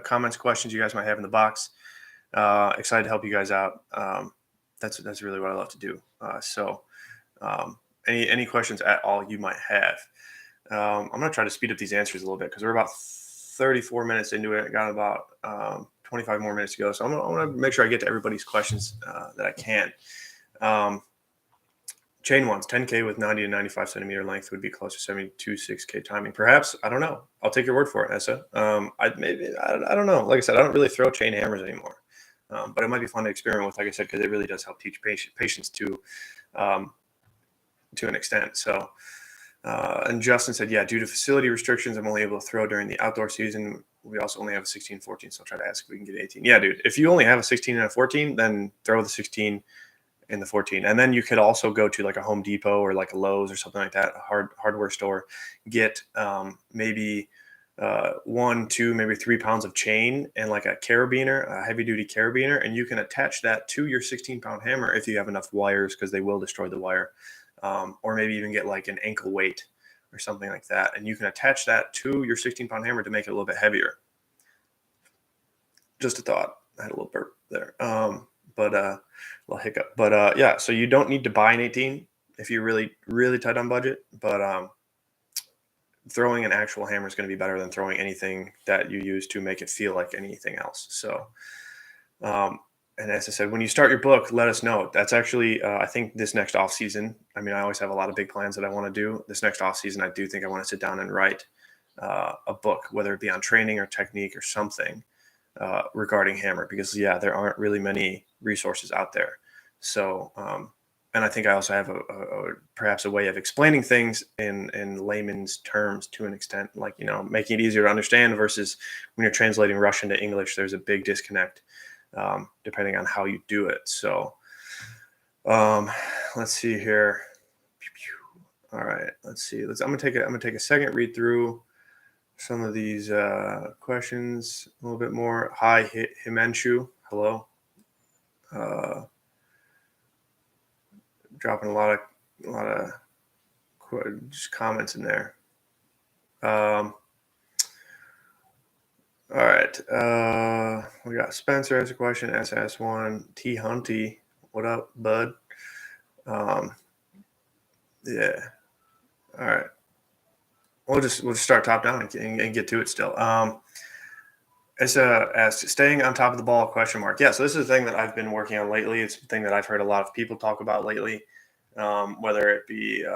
comments, questions you guys might have in the box. Excited to help you guys out. That's really what I love to do. Any questions at all you might have. I'm going to try to speed up these answers a little bit because we're about 34 minutes into it. I got about 25 more minutes to go. So I'm going to make sure I get to everybody's questions that I can. Chain ones, 10K with 90 to 95 centimeter length would be close to 72, 6K timing. Perhaps. I don't know. I'll take your word for it, Essa. I don't know. Like I said, I don't really throw chain hammers anymore. But it might be fun to experiment with, like I said, because it really does help teach patience to an extent. So, and Justin said, yeah, due to facility restrictions, I'm only able to throw during the outdoor season we also only have a 16 and 14, so I'll try to ask if we can get 18. Yeah, dude, if you only have a 16 and a 14, then throw the 16 in the 14. And then you could also go to like a Home Depot or like a Lowe's or something like that, a hardware store, get maybe 1, 2, maybe 3 pounds of chain and like a carabiner, a heavy duty carabiner, and you can attach that to your 16-pound hammer if you have enough wires, because they will destroy the wire. Or maybe even get like an ankle weight or something like that, and you can attach that to your 16-pound hammer to make it a little bit heavier. Just a thought. I had a little burp there. But a little hiccup. But yeah, so you don't need to buy an 18 if you're really, really tight on budget. But throwing an actual hammer is going to be better than throwing anything that you use to make it feel like anything else. So, and as I said, when you start your book, let us know. That's actually, I think this next off season. I mean, I always have a lot of big plans that I want to do. This next off season, I do think I want to sit down and write a book, whether it be on training or technique or something. Regarding hammer, because there aren't really many resources out there. So, and I think I also have perhaps a way of explaining things in layman's terms to an extent, like, making it easier to understand versus when you're translating Russian to English, there's a big disconnect, depending on how you do it. So, let's see here. All right, let's see. I'm gonna take a second, read through some of these questions a little bit more. Hi, Himanshu. Hello. Dropping a lot of just comments in there. All right. We got Spencer has a question. SS1. T Hunty. What up, bud? Yeah. All right. We'll just start top down and get to it still. It's asked, staying on top of the ball, question mark. Yeah, so this is a thing that I've been working on lately. It's a thing that I've heard a lot of people talk about lately, whether it be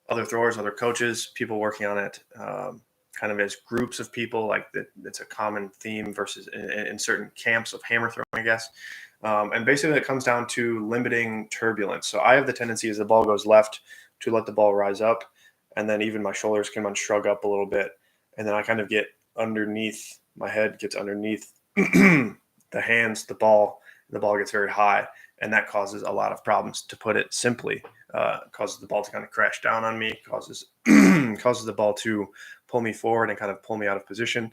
other throwers, other coaches, people working on it, kind of as groups of people. Like that, it's a common theme versus in certain camps of hammer throwing, I guess. And basically it comes down to limiting turbulence. So I have the tendency as the ball goes left to let the ball rise up, and then even my shoulders can shrug up a little bit, and then I kind of get underneath. My head gets underneath the hands, the ball gets very high, and that causes a lot of problems. To put it simply, causes the ball to kind of crash down on me, causes the ball to pull me forward and kind of pull me out of position.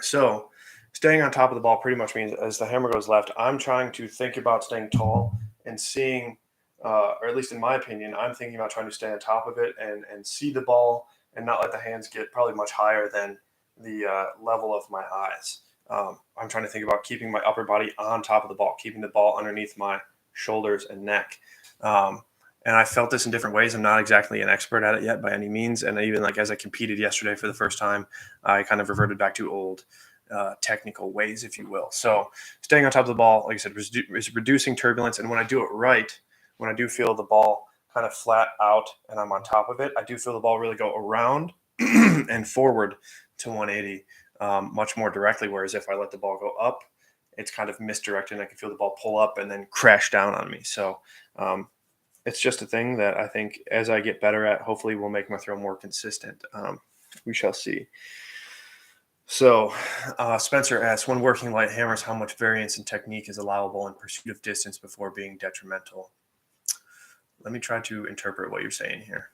So staying on top of the ball pretty much means as the hammer goes left, I'm trying to think about staying tall and seeing, or at least in my opinion, I'm thinking about trying to stay on top of it and see the ball and not let the hands get probably much higher than the level of my eyes. I'm trying to think about keeping my upper body on top of the ball, keeping the ball underneath my shoulders and neck. And I felt this in different ways. I'm not exactly an expert at it yet by any means. And even like as I competed yesterday for the first time, I kind of reverted back to old technical ways, if you will. So staying on top of the ball, like I said, is reducing turbulence. And when I do it right, when I do feel the ball kind of flat out and I'm on top of it, I do feel the ball really go around and forward to 180 much more directly. Whereas if I let the ball go up, it's kind of misdirected and I can feel the ball pull up and then crash down on me. So it's just a thing that I think as I get better at, hopefully will make my throw more consistent. We shall see. So Spencer asks, when working light hammers, how much variance in technique is allowable in pursuit of distance before being detrimental? Let me try to interpret what you're saying here.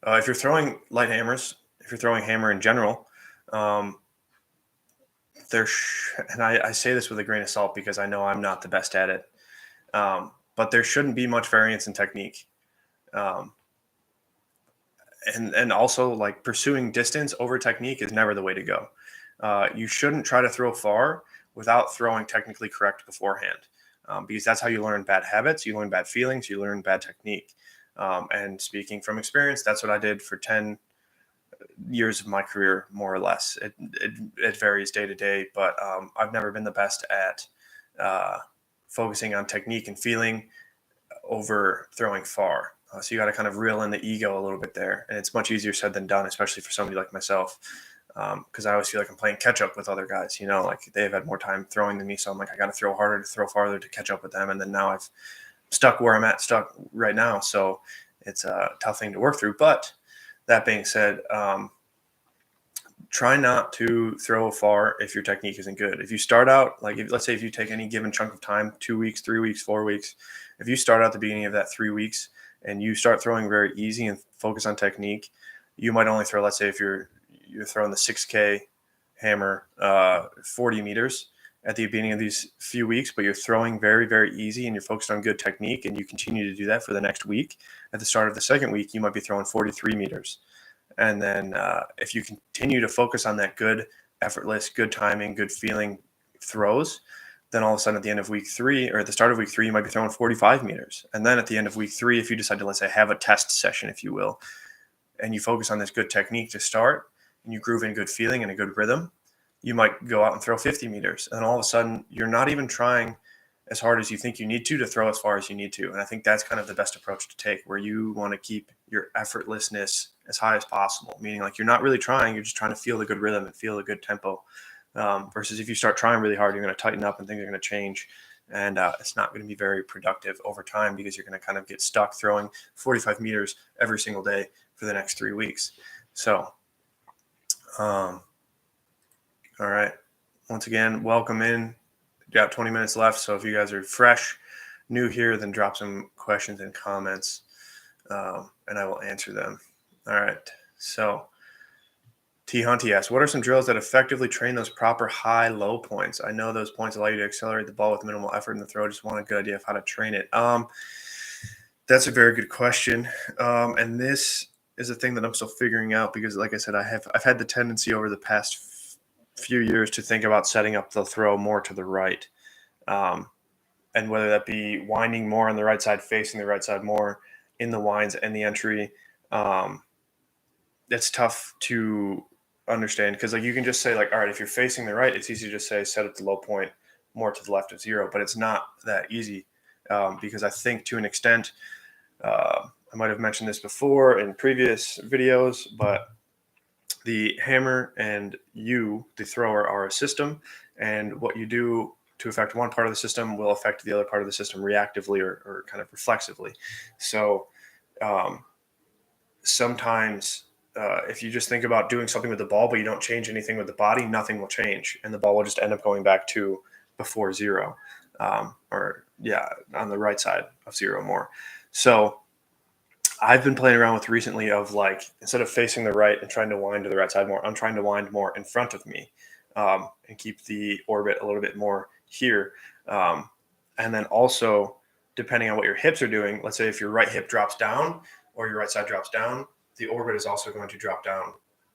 If you're throwing light hammers, if you're throwing hammer in general, and I say this with a grain of salt because I know I'm not the best at it, but there shouldn't be much variance in technique. And also, like, pursuing distance over technique is never the way to go. You shouldn't try to throw far without throwing technically correct beforehand, because that's how you learn bad habits, you learn bad feelings, you learn bad technique. And speaking from experience, that's what I did for 10 years of my career, more or less. It varies day to day, but I've never been the best at focusing on technique and feeling over throwing far. So you got to kind of reel in the ego a little bit there. And it's much easier said than done, especially for somebody like myself, because I always feel like I'm playing catch up with other guys, like they've had more time throwing than me. So I'm like, I got to throw harder to throw farther to catch up with them. And then now I've stuck where I'm stuck right now. So it's a tough thing to work through. But that being said, try not to throw far if your technique isn't good. If you start out, like let's say if you take any given chunk of time, 2 weeks, 3 weeks, 4 weeks, if you start out at the beginning of that 3 weeks and you start throwing very easy and focus on technique, you might only throw, let's say if you're throwing the 6K hammer 40 meters at the beginning of these few weeks, but you're throwing very, very easy and you're focused on good technique and you continue to do that for the next week. At the start of the second week, you might be throwing 43 meters. And then if you continue to focus on that good, effortless, good timing, good feeling throws, then all of a sudden at the end of week 3 or at the start of week 3, you might be throwing 45 meters. And then at the end of week 3, if you decide to, let's say, have a test session, if you will, and you focus on this good technique to start and you groove in good feeling and a good rhythm, you might go out and throw 50 meters. And all of a sudden you're not even trying as hard as you think you need to throw as far as you need to. And I think that's kind of the best approach to take, where you want to keep your effortlessness as high as possible, meaning like you're not really trying, you're just trying to feel the good rhythm and feel the good tempo. Versus if you start trying really hard, you're going to tighten up and things are going to change. And it's not going to be very productive over time because you're going to kind of get stuck throwing 45 meters every single day for the next 3 weeks. So, all right. Once again, welcome in. Got 20 minutes left. So if you guys are fresh, new here, then drop some questions and comments and I will answer them. All right. So T Hunty asks, what are some drills that effectively train those proper high-low points? I know those points allow you to accelerate the ball with minimal effort in the throw. Just want a good idea of how to train it. That's a very good question. And this is a thing that I'm still figuring out because, like I said, I've had the tendency over the past few years to think about setting up the throw more to the right. And whether that be winding more on the right side, facing the right side more in the winds and the entry, it's tough to understand because like you can just say like, all right, if you're facing the right, it's easy to just say set up the low point more to the left of 0, but it's not that easy because I think to an extent, I might have mentioned this before in previous videos, but the hammer and you, the thrower, are a system, and what you do to affect one part of the system will affect the other part of the system reactively or kind of reflexively. So sometimes if you just think about doing something with the ball, but you don't change anything with the body, nothing will change, and the ball will just end up going back to before 0, or on the right side of 0 more. So I've been playing around with recently of like, instead of facing the right and trying to wind to the right side more, I'm trying to wind more in front of me and keep the orbit a little bit more here. And then also, depending on what your hips are doing, let's say if your right hip drops down or your right side drops down, the orbit is also going to drop down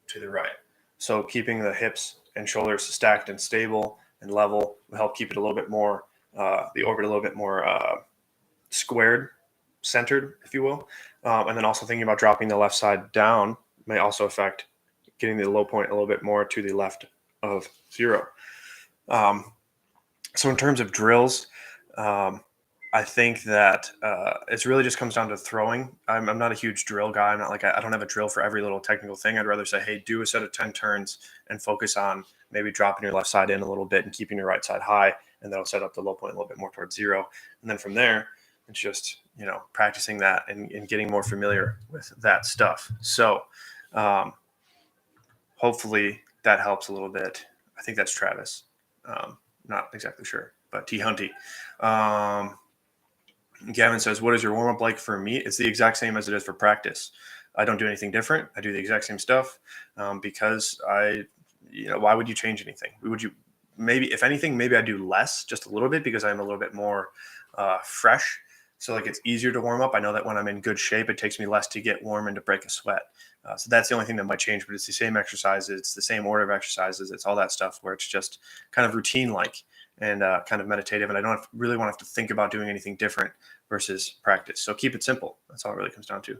to the right. So keeping the hips and shoulders stacked and stable and level will help keep it a little bit more, the orbit a little bit more squared, centered, if you will. And then also thinking about dropping the left side down may also affect getting the low point a little bit more to the left of 0. So in terms of drills, I think that it really just comes down to throwing. I'm not a huge drill guy. I'm not like I don't have a drill for every little technical thing. I'd rather say, hey, do a set of 10 turns and focus on maybe dropping your left side in a little bit and keeping your right side high, and that'll set up the low point a little bit more towards 0. And then from there, it's just practicing that and getting more familiar with that stuff. So hopefully that helps a little bit. I think that's Travis. Not exactly sure, but T Hunty. Gavin says, what is your warm-up like for meet? It's the exact same as it is for practice. I don't do anything different. I do the exact same stuff because why would you change anything? Would you, maybe, if anything, maybe I do less, just a little bit, because I'm a little bit more fresh. So like it's easier to warm up. I know that when I'm in good shape, it takes me less to get warm and to break a sweat. So that's the only thing that might change, but it's the same exercises. It's the same order of exercises. It's all that stuff where it's just kind of routine-like and kind of meditative. And I don't really want to have to think about doing anything different versus practice. So keep it simple. That's all it really comes down to.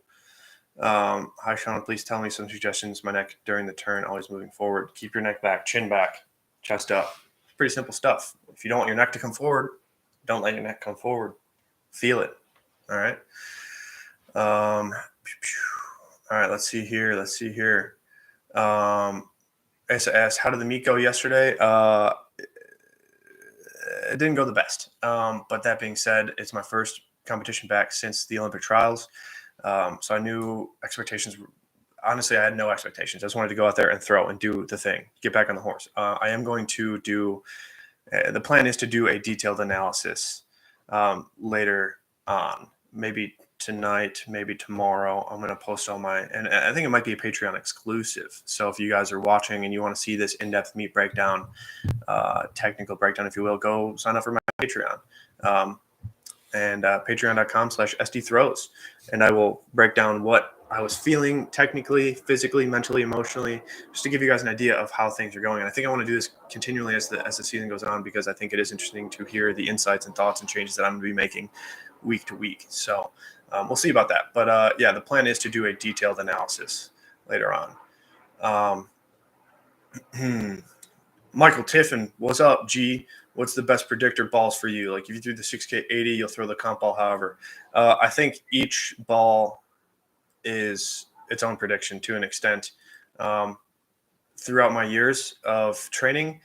Hi, Sean. Please tell me some suggestions. My neck during the turn, always moving forward. Keep your neck back, chin back, chest up. It's pretty simple stuff. If you don't want your neck to come forward, don't let your neck come forward. Feel it. All right. All right. Let's see here. SAS, how did the meet go yesterday? It didn't go the best. But that being said, it's my first competition back since the Olympic trials. So I knew expectations honestly, I had no expectations. I just wanted to go out there and throw and do the thing, get back on the horse. I am going to do, the plan is to do a detailed analysis later on, maybe tonight, maybe tomorrow. I'm going to post all my, and I think it might be a Patreon exclusive. So if you guys are watching and you want to see this in-depth meet breakdown, technical breakdown, if you will, go sign up for my Patreon. And patreon.com/sdthrows. And I will break down what I was feeling technically, physically, mentally, emotionally, just to give you guys an idea of how things are going. And I think I want to do this continually as the season goes on, because I think it is interesting to hear the insights and thoughts and changes that I'm going to be making week to week. So we'll see about that. But yeah, the plan is to do a detailed analysis later on. Michael Tiffin, what's up, G? What's the best predictor balls for you? Like if you threw the 6K 80, you'll throw the comp ball. However, I think each ball is its own prediction to an extent. Throughout my years of training,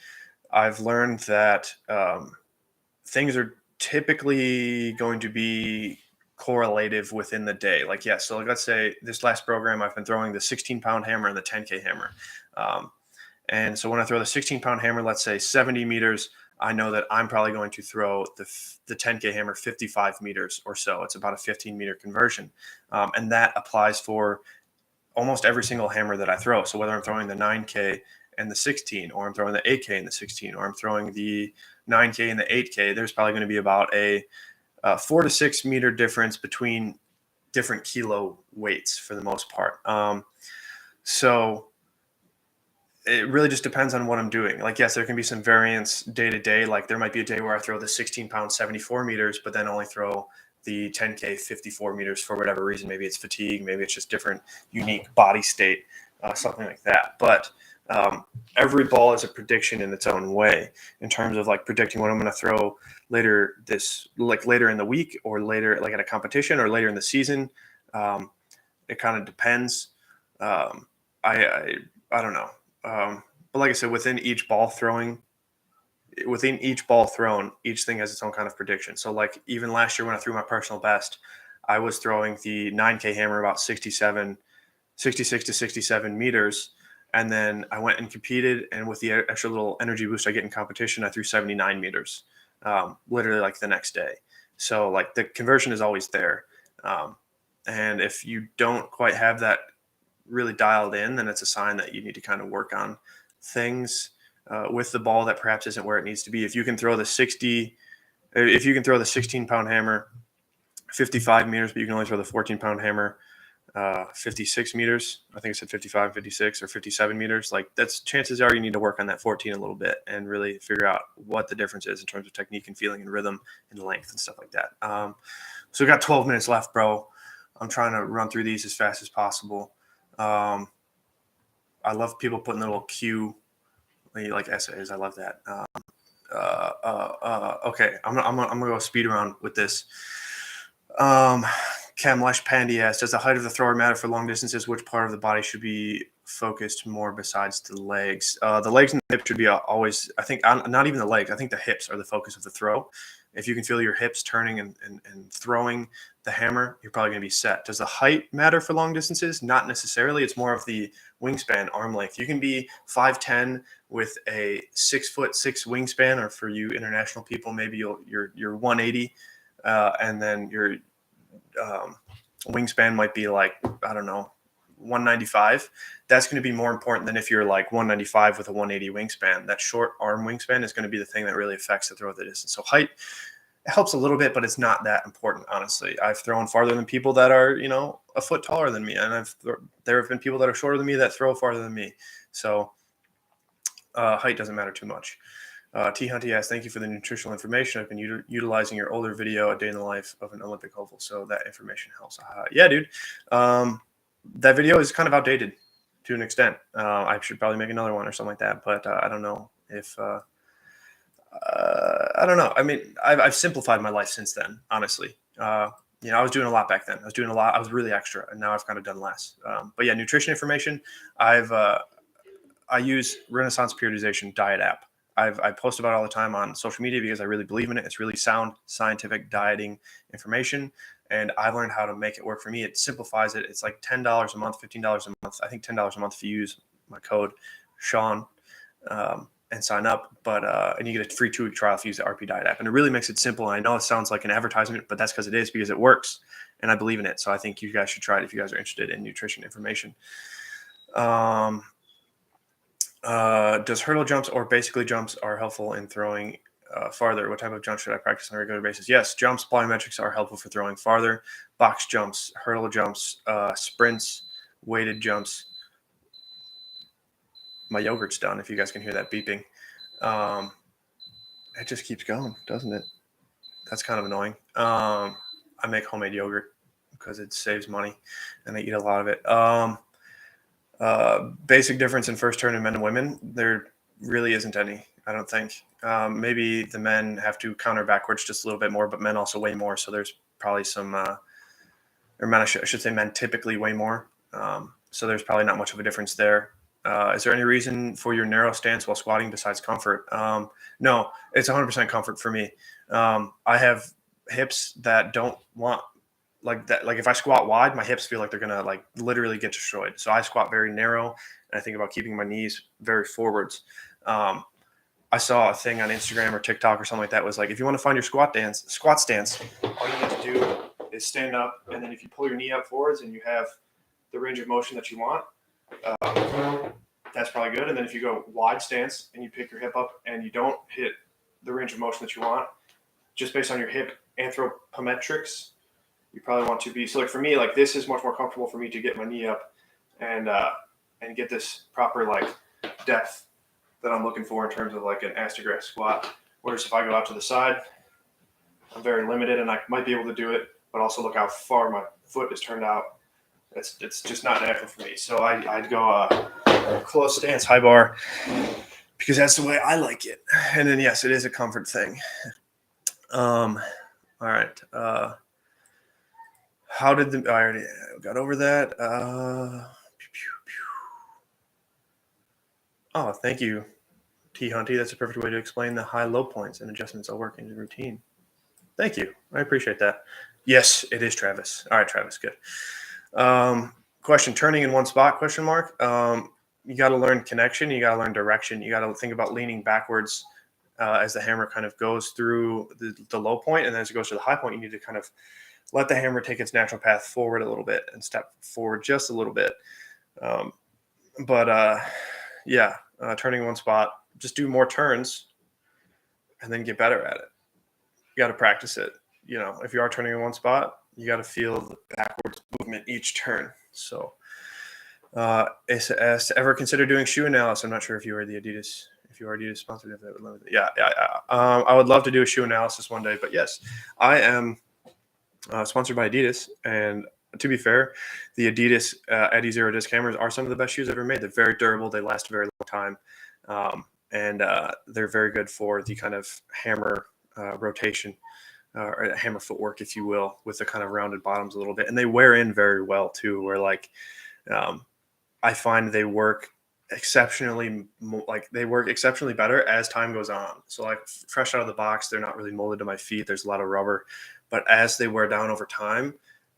I've learned that things are typically going to be correlative within the day. Like, yeah, so like, let's say this last program, I've been throwing the 16-pound hammer and the 10K hammer. And so when I throw the 16-pound hammer, let's say 70 meters, I know that I'm probably going to throw the 10K hammer 55 meters or so. It's about a 15-meter conversion. And that applies for almost every single hammer that I throw. So whether I'm throwing the 9K and the 16, or I'm throwing the 8K and the 16, or I'm throwing the 9K and the 8K, there's probably going to be about a 4 to 6 meter difference between different kilo weights for the most part. So it really just depends on what I'm doing. Like, yes, there can be some variance day to day. Like there might be a day where I throw the 16-pound 74 meters, but then only throw the 10K 54 meters for whatever reason. Maybe it's fatigue, maybe it's just different, unique body state, something like that. But every ball is a prediction in its own way in terms of like predicting what I'm going to throw later later in the week, or later, like at a competition, or later in the season. It kind of depends. I don't know. But like I said, within each ball thrown, each thing has its own kind of prediction. So like even last year when I threw my personal best, I was throwing the 9K hammer about 66 to 67 meters. And then I went and competed, and with the extra little energy boost I get in competition, I threw 79 meters, literally like the next day. So like the conversion is always there. And if you don't quite have that really dialed in, then it's a sign that you need to kind of work on things with the ball that perhaps isn't where it needs to be. If you can throw the 16-pound hammer 55 meters, but you can only throw the 14-pound hammer 56 meters. I think I said 55, 56, or 57 meters. Like that's, chances are you need to work on that 14 a little bit and really figure out what the difference is in terms of technique and feeling and rhythm and length and stuff like that. So we got 12 minutes left, bro. I'm trying to run through these as fast as possible. I love people putting the little Q, like essays. I love that. Okay, I'm gonna go speed around with this. Kamlesh Pandya asks, does the height of the thrower matter for long distances? Which part of the body should be focused more besides the legs? The legs and the hips should be always, I think, not even the legs. I think the hips are the focus of the throw. If you can feel your hips turning and throwing the hammer, you're probably going to be set. Does the height matter for long distances? Not necessarily. It's more of the wingspan, arm length. You can be 5'10" with a 6'6" wingspan, or for you international people, maybe you're 180, and then your wingspan might be like, I don't know, 195. That's going to be more important than if you're like 195 with a 180 wingspan. That short arm wingspan is going to be the thing that really affects the throw of the distance. So height, it helps a little bit, but it's not that important, honestly. I've thrown farther than people that are, a foot taller than me, and there have been people that are shorter than me that throw farther than me. So height doesn't matter too much. T. Hunty asks, thank you for the nutritional information. I've been utilizing your older video, A Day in the Life of an Olympic Hopeful, so that information helps. Yeah, dude. That video is kind of outdated to an extent. I should probably make another one or something like that, but I don't know if I don't know. I mean, I've simplified my life since then, honestly. I was doing a lot back then. I was really extra, and now I've kind of done less. But yeah, nutrition information. I use Renaissance Periodization Diet app. I post about it all the time on social media because I really believe in it. It's really sound scientific dieting information, and I learned how to make it work for me. It simplifies it. It's like $10 a month, $15 a month. I think $10 a month if you use my code Sean, and sign up. But and you get a free 2-week trial if you use the RP Diet app. And it really makes it simple. And I know it sounds like an advertisement, but that's because it is, because it works, and I believe in it. So I think you guys should try it if you guys are interested in nutrition information. Does hurdle jumps or basically jumps are helpful in throwing farther? What type of jumps should I practice on a regular basis? Yes, jumps, plyometrics are helpful for throwing farther. Box jumps, hurdle jumps, sprints, weighted jumps. My yogurt's done, if you guys can hear that beeping. It just keeps going, doesn't it? That's kind of annoying. I make homemade yogurt because it saves money, and I eat a lot of it. Basic difference in first turn in men and women, there really isn't any, I don't think. Maybe the men have to counter backwards just a little bit more, but men also weigh more. So there's probably some, or men, I should say men typically weigh more. So there's probably not much of a difference there. Is there any reason for your narrow stance while squatting besides comfort? No, it's 100% comfort for me. I have hips that don't want like that. Like if I squat wide, my hips feel like they're gonna like literally get destroyed. So I squat very narrow, and I think about keeping my knees very forwards. I saw a thing on Instagram or TikTok or something like that was like, if you want to find your squat stance, all you need to do is stand up, and then if you pull your knee up forwards and you have the range of motion that you want, that's probably good. And then if you go wide stance and you pick your hip up and you don't hit the range of motion that you want, just based on your hip anthropometrics, you probably want to be. So like for me, like this is much more comfortable for me to get my knee up and get this proper like depth that I'm looking for in terms of like an astrograph squat. Whereas if I go out to the side, I'm very limited, and I might be able to do it, but also look how far my foot is turned out. It's just not natural for me. So I'd go close stance, high bar, because that's the way I like it. And then yes, it is a comfort thing. All right. How did I already got over that? Oh, thank you, T Hunty. That's a perfect way to explain the high-low points and adjustments I'll work in your routine. Thank you. I appreciate that. Yes, it is Travis. All right, Travis, good. Question, turning in one spot, question mark. You got to learn connection. You got to learn direction. You got to think about leaning backwards as the hammer kind of goes through the low point. And then as it goes to the high point, you need to kind of let the hammer take its natural path forward a little bit and step forward just a little bit. Turning in one spot, just do more turns and then get better at it. You got to practice it. You know, if you are turning in one spot, you got to feel the backwards movement each turn. So, ever consider doing shoe analysis? I'm not sure if you are Adidas sponsored. If that would limit it. Yeah. I would love to do a shoe analysis one day, but yes, I am sponsored by Adidas, and to be fair, the Adidas Eddy Zero Disc hammers are some of the best shoes ever made. They're very durable. They last a very long time, and they're very good for the kind of hammer rotation. Or hammer footwork, if you will, with the kind of rounded bottoms a little bit. And they wear in very well too, where like I find they work exceptionally better as time goes on. So like fresh out of the box, they're not really molded to my feet. There's a lot of rubber, but as they wear down over time,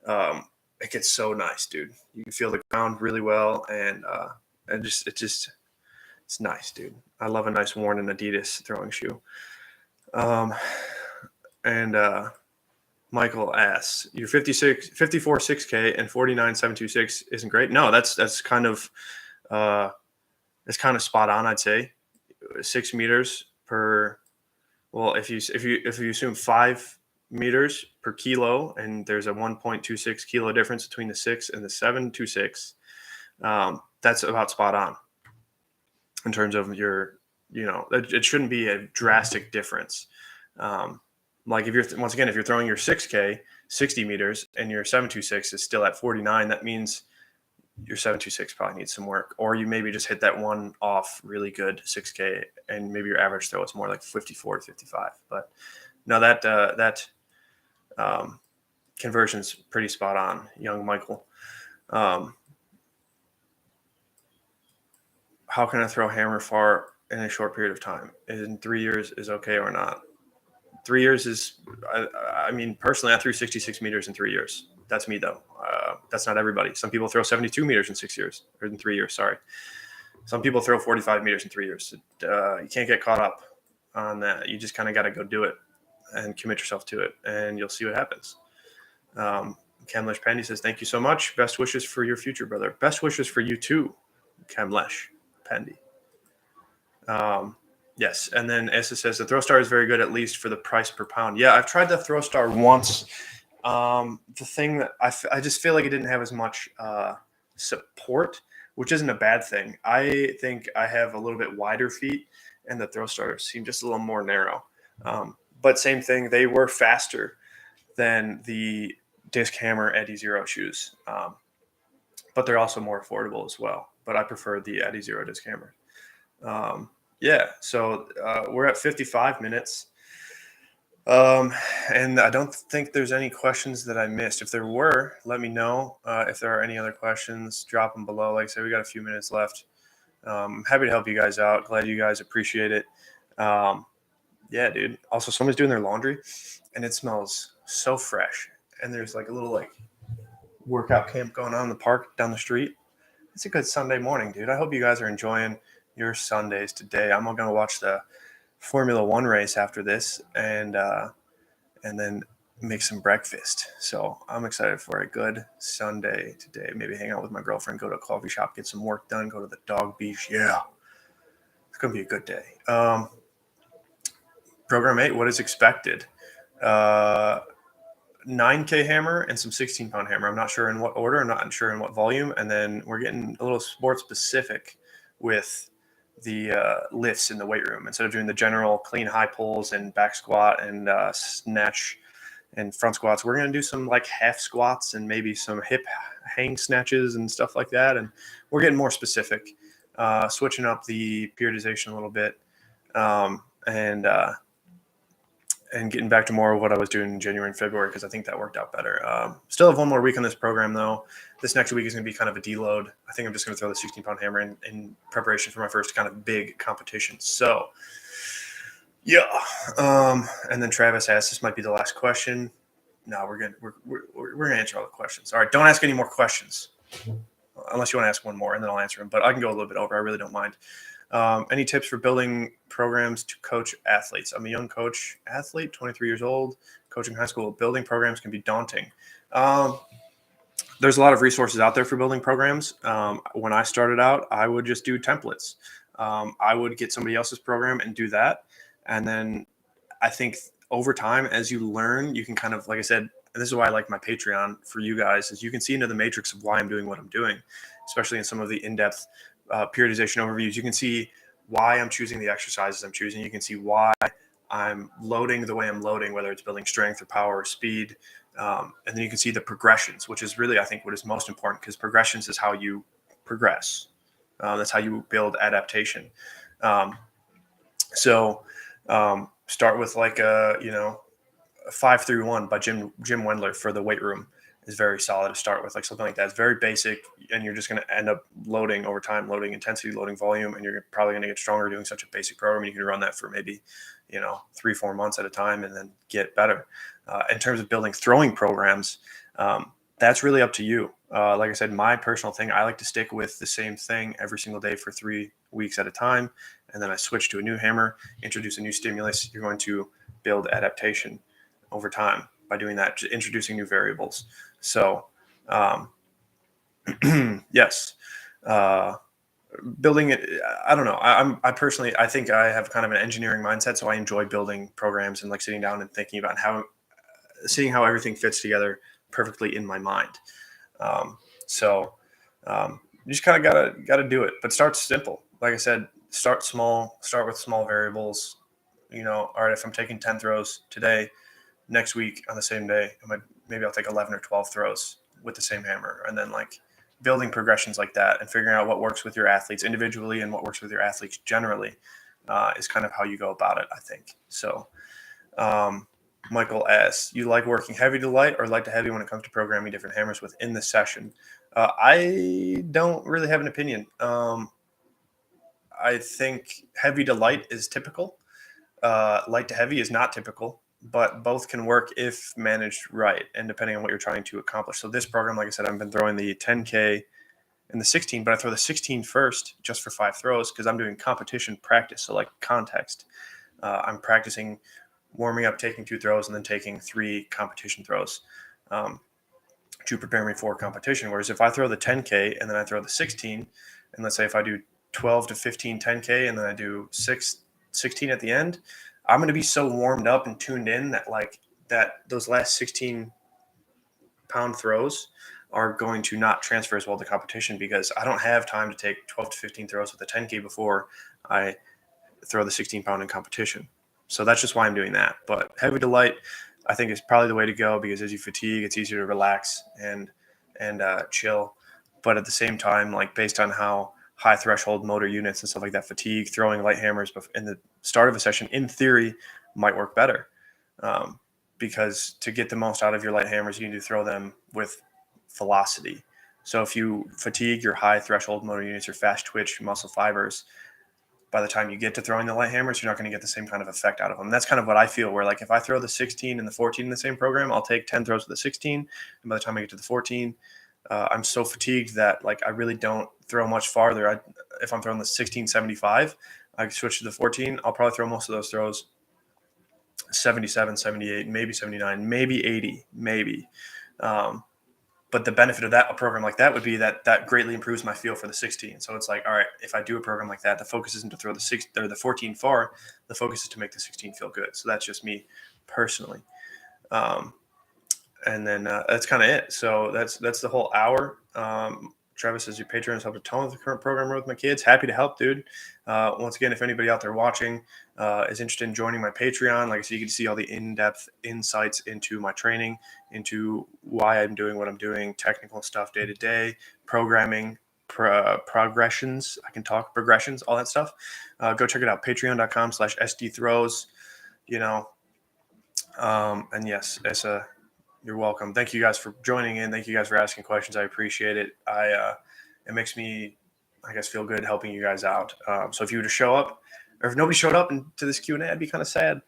it gets so nice, dude. You can feel the ground really well, and it's nice, dude. I love a nice worn and Adidas throwing shoe. And Michael asks, your 54 6K and 49 726 isn't great. No, that's kind of spot on, I'd say. 6 meters per, well, if you assume 5 meters per kilo, and there's a 1.26 kilo difference between the 6 and the 726, that's about spot on in terms of your, it shouldn't be a drastic difference. Like if you're throwing your 6K 60 meters and your 726 is still at 49, that means your 726 probably needs some work, or you maybe just hit that one off really good 6K and maybe your average throw is more like 54 to 55. But no, that conversion's pretty spot on, young Michael. How can I throw hammer far in a short period of time? In 3 years is okay or not? 3 years is, I mean, personally, I threw 66 meters in 3 years. That's me though. That's not everybody. Some people throw 72 meters in 6 years, or in 3 years. Sorry. Some people throw 45 meters in 3 years. You can't get caught up on that. You just kind of got to go do it and commit yourself to it, and you'll see what happens. Kamlesh Pandy says, thank you so much. Best wishes for your future, brother. Best wishes for you too, Kamlesh Pandy. Yes, and then Asa says, the ThrowStar is very good, at least for the price per pound. Yeah, I've tried the ThrowStar once. The thing that I just feel like it didn't have as much support, which isn't a bad thing. I think I have a little bit wider feet, and the ThrowStar seemed just a little more narrow. But same thing, they were faster than the Disc Hammer Eddy Zero shoes, but they're also more affordable as well. But I prefer the Eddy Zero Disc Hammer. Yeah, so we're at 55 minutes. And I don't think there's any questions that I missed. If there were, let me know. If there are any other questions, drop them below. Like I said, we got a few minutes left. I'm happy to help you guys out. Glad you guys appreciate it. Yeah, dude. Also, someone's doing their laundry, and it smells so fresh. And there's like a little like workout camp going on in the park down the street. It's a good Sunday morning, dude. I hope you guys are enjoying your Sundays today. I'm going to watch the Formula One race after this, and then make some breakfast. So I'm excited for a good Sunday today. Maybe hang out with my girlfriend, go to a coffee shop, get some work done, go to the dog beach. Yeah, it's going to be a good day. Program 8, what is expected? 9K hammer and some 16-pound hammer. I'm not sure in what order. I'm not sure in what volume. And then we're getting a little sport specific with the lifts in the weight room. Instead of doing the general clean high pulls and back squat and snatch and front squats, we're going to do some like half squats and maybe some hip hang snatches and stuff like that. And we're getting more specific, switching up the periodization a little bit, and getting back to more of what I was doing in January and February, because I think that worked out better. Still have one more week on this program, though. This next week is going to be kind of a deload. I think I'm just going to throw the 16-pound hammer in preparation for my first kind of big competition. So, yeah. And then Travis asked, this might be the last question. No, we're gonna answer all the questions. All right, don't ask any more questions, unless you want to ask one more, and then I'll answer them. But I can go a little bit over. I really don't mind. Any tips for building programs to coach athletes? I'm a young coach athlete, 23 years old, coaching high school. Building programs can be daunting. There's a lot of resources out there for building programs. When I started out, I would just do templates. I would get somebody else's program and do that. And then I think over time, as you learn, you can kind of, like I said, and this is why I like my Patreon for you guys, is you can see into the matrix of why I'm doing what I'm doing, especially in some of the in-depth periodization overviews. You can see why I'm choosing the exercises I'm choosing. You can see why I'm loading the way I'm loading, whether it's building strength or power or speed. And then you can see the progressions, which is really, I think, what is most important, because progressions is how you progress. That's how you build adaptation. Start with like a 5-3-1 by Jim Wendler for the weight room is very solid to start with. Like something like that. It's very basic, and you're just going to end up loading over time, loading intensity, loading volume, and you're probably going to get stronger doing such a basic program. You can run that for maybe 3-4 months at a time and then get better. In terms of building throwing programs, that's really up to you. Like I said, my personal thing, I like to stick with the same thing every single day for 3 weeks at a time. And then I switch to a new hammer, introduce a new stimulus. You're going to build adaptation over time by doing that, introducing new variables. So, yes, building it. I don't know. I personally, I think I have kind of an engineering mindset, so I enjoy building programs and like sitting down and thinking about seeing how everything fits together perfectly in my mind. You just kind of gotta do it, but start simple. Like I said, start small. Start with small variables. All right, if I'm taking 10 throws today, next week on the same day, maybe I'll take 11 or 12 throws with the same hammer, and then like building progressions like that and figuring out what works with your athletes individually and what works with your athletes generally is kind of how you go about it, I think. So, Michael asks, you like working heavy to light or light to heavy when it comes to programming different hammers within the session? I don't really have an opinion. I think heavy to light is typical. Light to heavy is not typical. but both can work if managed right and depending on what you're trying to accomplish. So this program, like I said, I've been throwing the 10K and the 16, but I throw the 16 first just for 5 throws because I'm doing competition practice. So like context, I'm practicing warming up, taking 2 throws, and then taking 3 competition throws um, to prepare me for competition. Whereas if I throw the 10K and then I throw the 16, and let's say if I do 12 to 15 10K and then I do 16 at the end, I'm going to be so warmed up and tuned in that those last 16-pound throws are going to not transfer as well to competition because I don't have time to take 12 to 15 throws with the 10K before I throw the 16-pound in competition. So that's just why I'm doing that. But heavy to light, I think is probably the way to go because as you fatigue, it's easier to relax and chill. But at the same time, like based on how high threshold motor units and stuff like that, fatigue, throwing light hammers in the start of a session, in theory, might work better. Um, because to get the most out of your light hammers, you need to throw them with velocity. So if you fatigue your high threshold motor units, your fast twitch muscle fibers, by the time you get to throwing the light hammers, you're not going to get the same kind of effect out of them. And that's kind of what I feel where like if I throw the 16 and the 14 in the same program, I'll take 10 throws with the 16. And by the time I get to the 14, I'm so fatigued that like I really don't throw much farther. If I'm throwing the 1675, I switch to the 14. I'll probably throw most of those throws 77, 78, maybe 79, maybe 80, maybe. Um, but the benefit of a program like that would be that greatly improves my feel for the 16. So it's like, all right, if I do a program like that, the focus isn't to throw the 14 far. The focus is to make the 16 feel good. So that's just me personally. Um, and then that's kind of it. So that's the whole hour. Travis says your Patreon has helped a ton with the current program with my kids. Happy to help, dude. Once again, if anybody out there watching is interested in joining my Patreon, like I said, you can see all the in-depth insights into my training, into why I'm doing what I'm doing, technical stuff day to day, programming, progressions. I can talk progressions, all that stuff. Go check it out. Patreon.com/SDthrows. You know, and yes, you're welcome. Thank you guys for joining in. Thank you guys for asking questions. I appreciate it. It makes me, I guess, feel good helping you guys out. So if you were to show up, or if nobody showed up to this Q&A, I'd be kind of sad.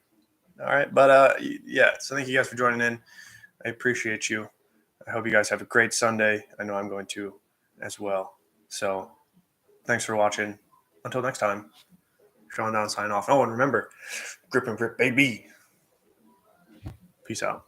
All right, but yeah. So thank you guys for joining in. I appreciate you. I hope you guys have a great Sunday. I know I'm going to as well. So thanks for watching. Until next time, Sean down, sign off. Oh, and remember, grip and grip, baby. Peace out.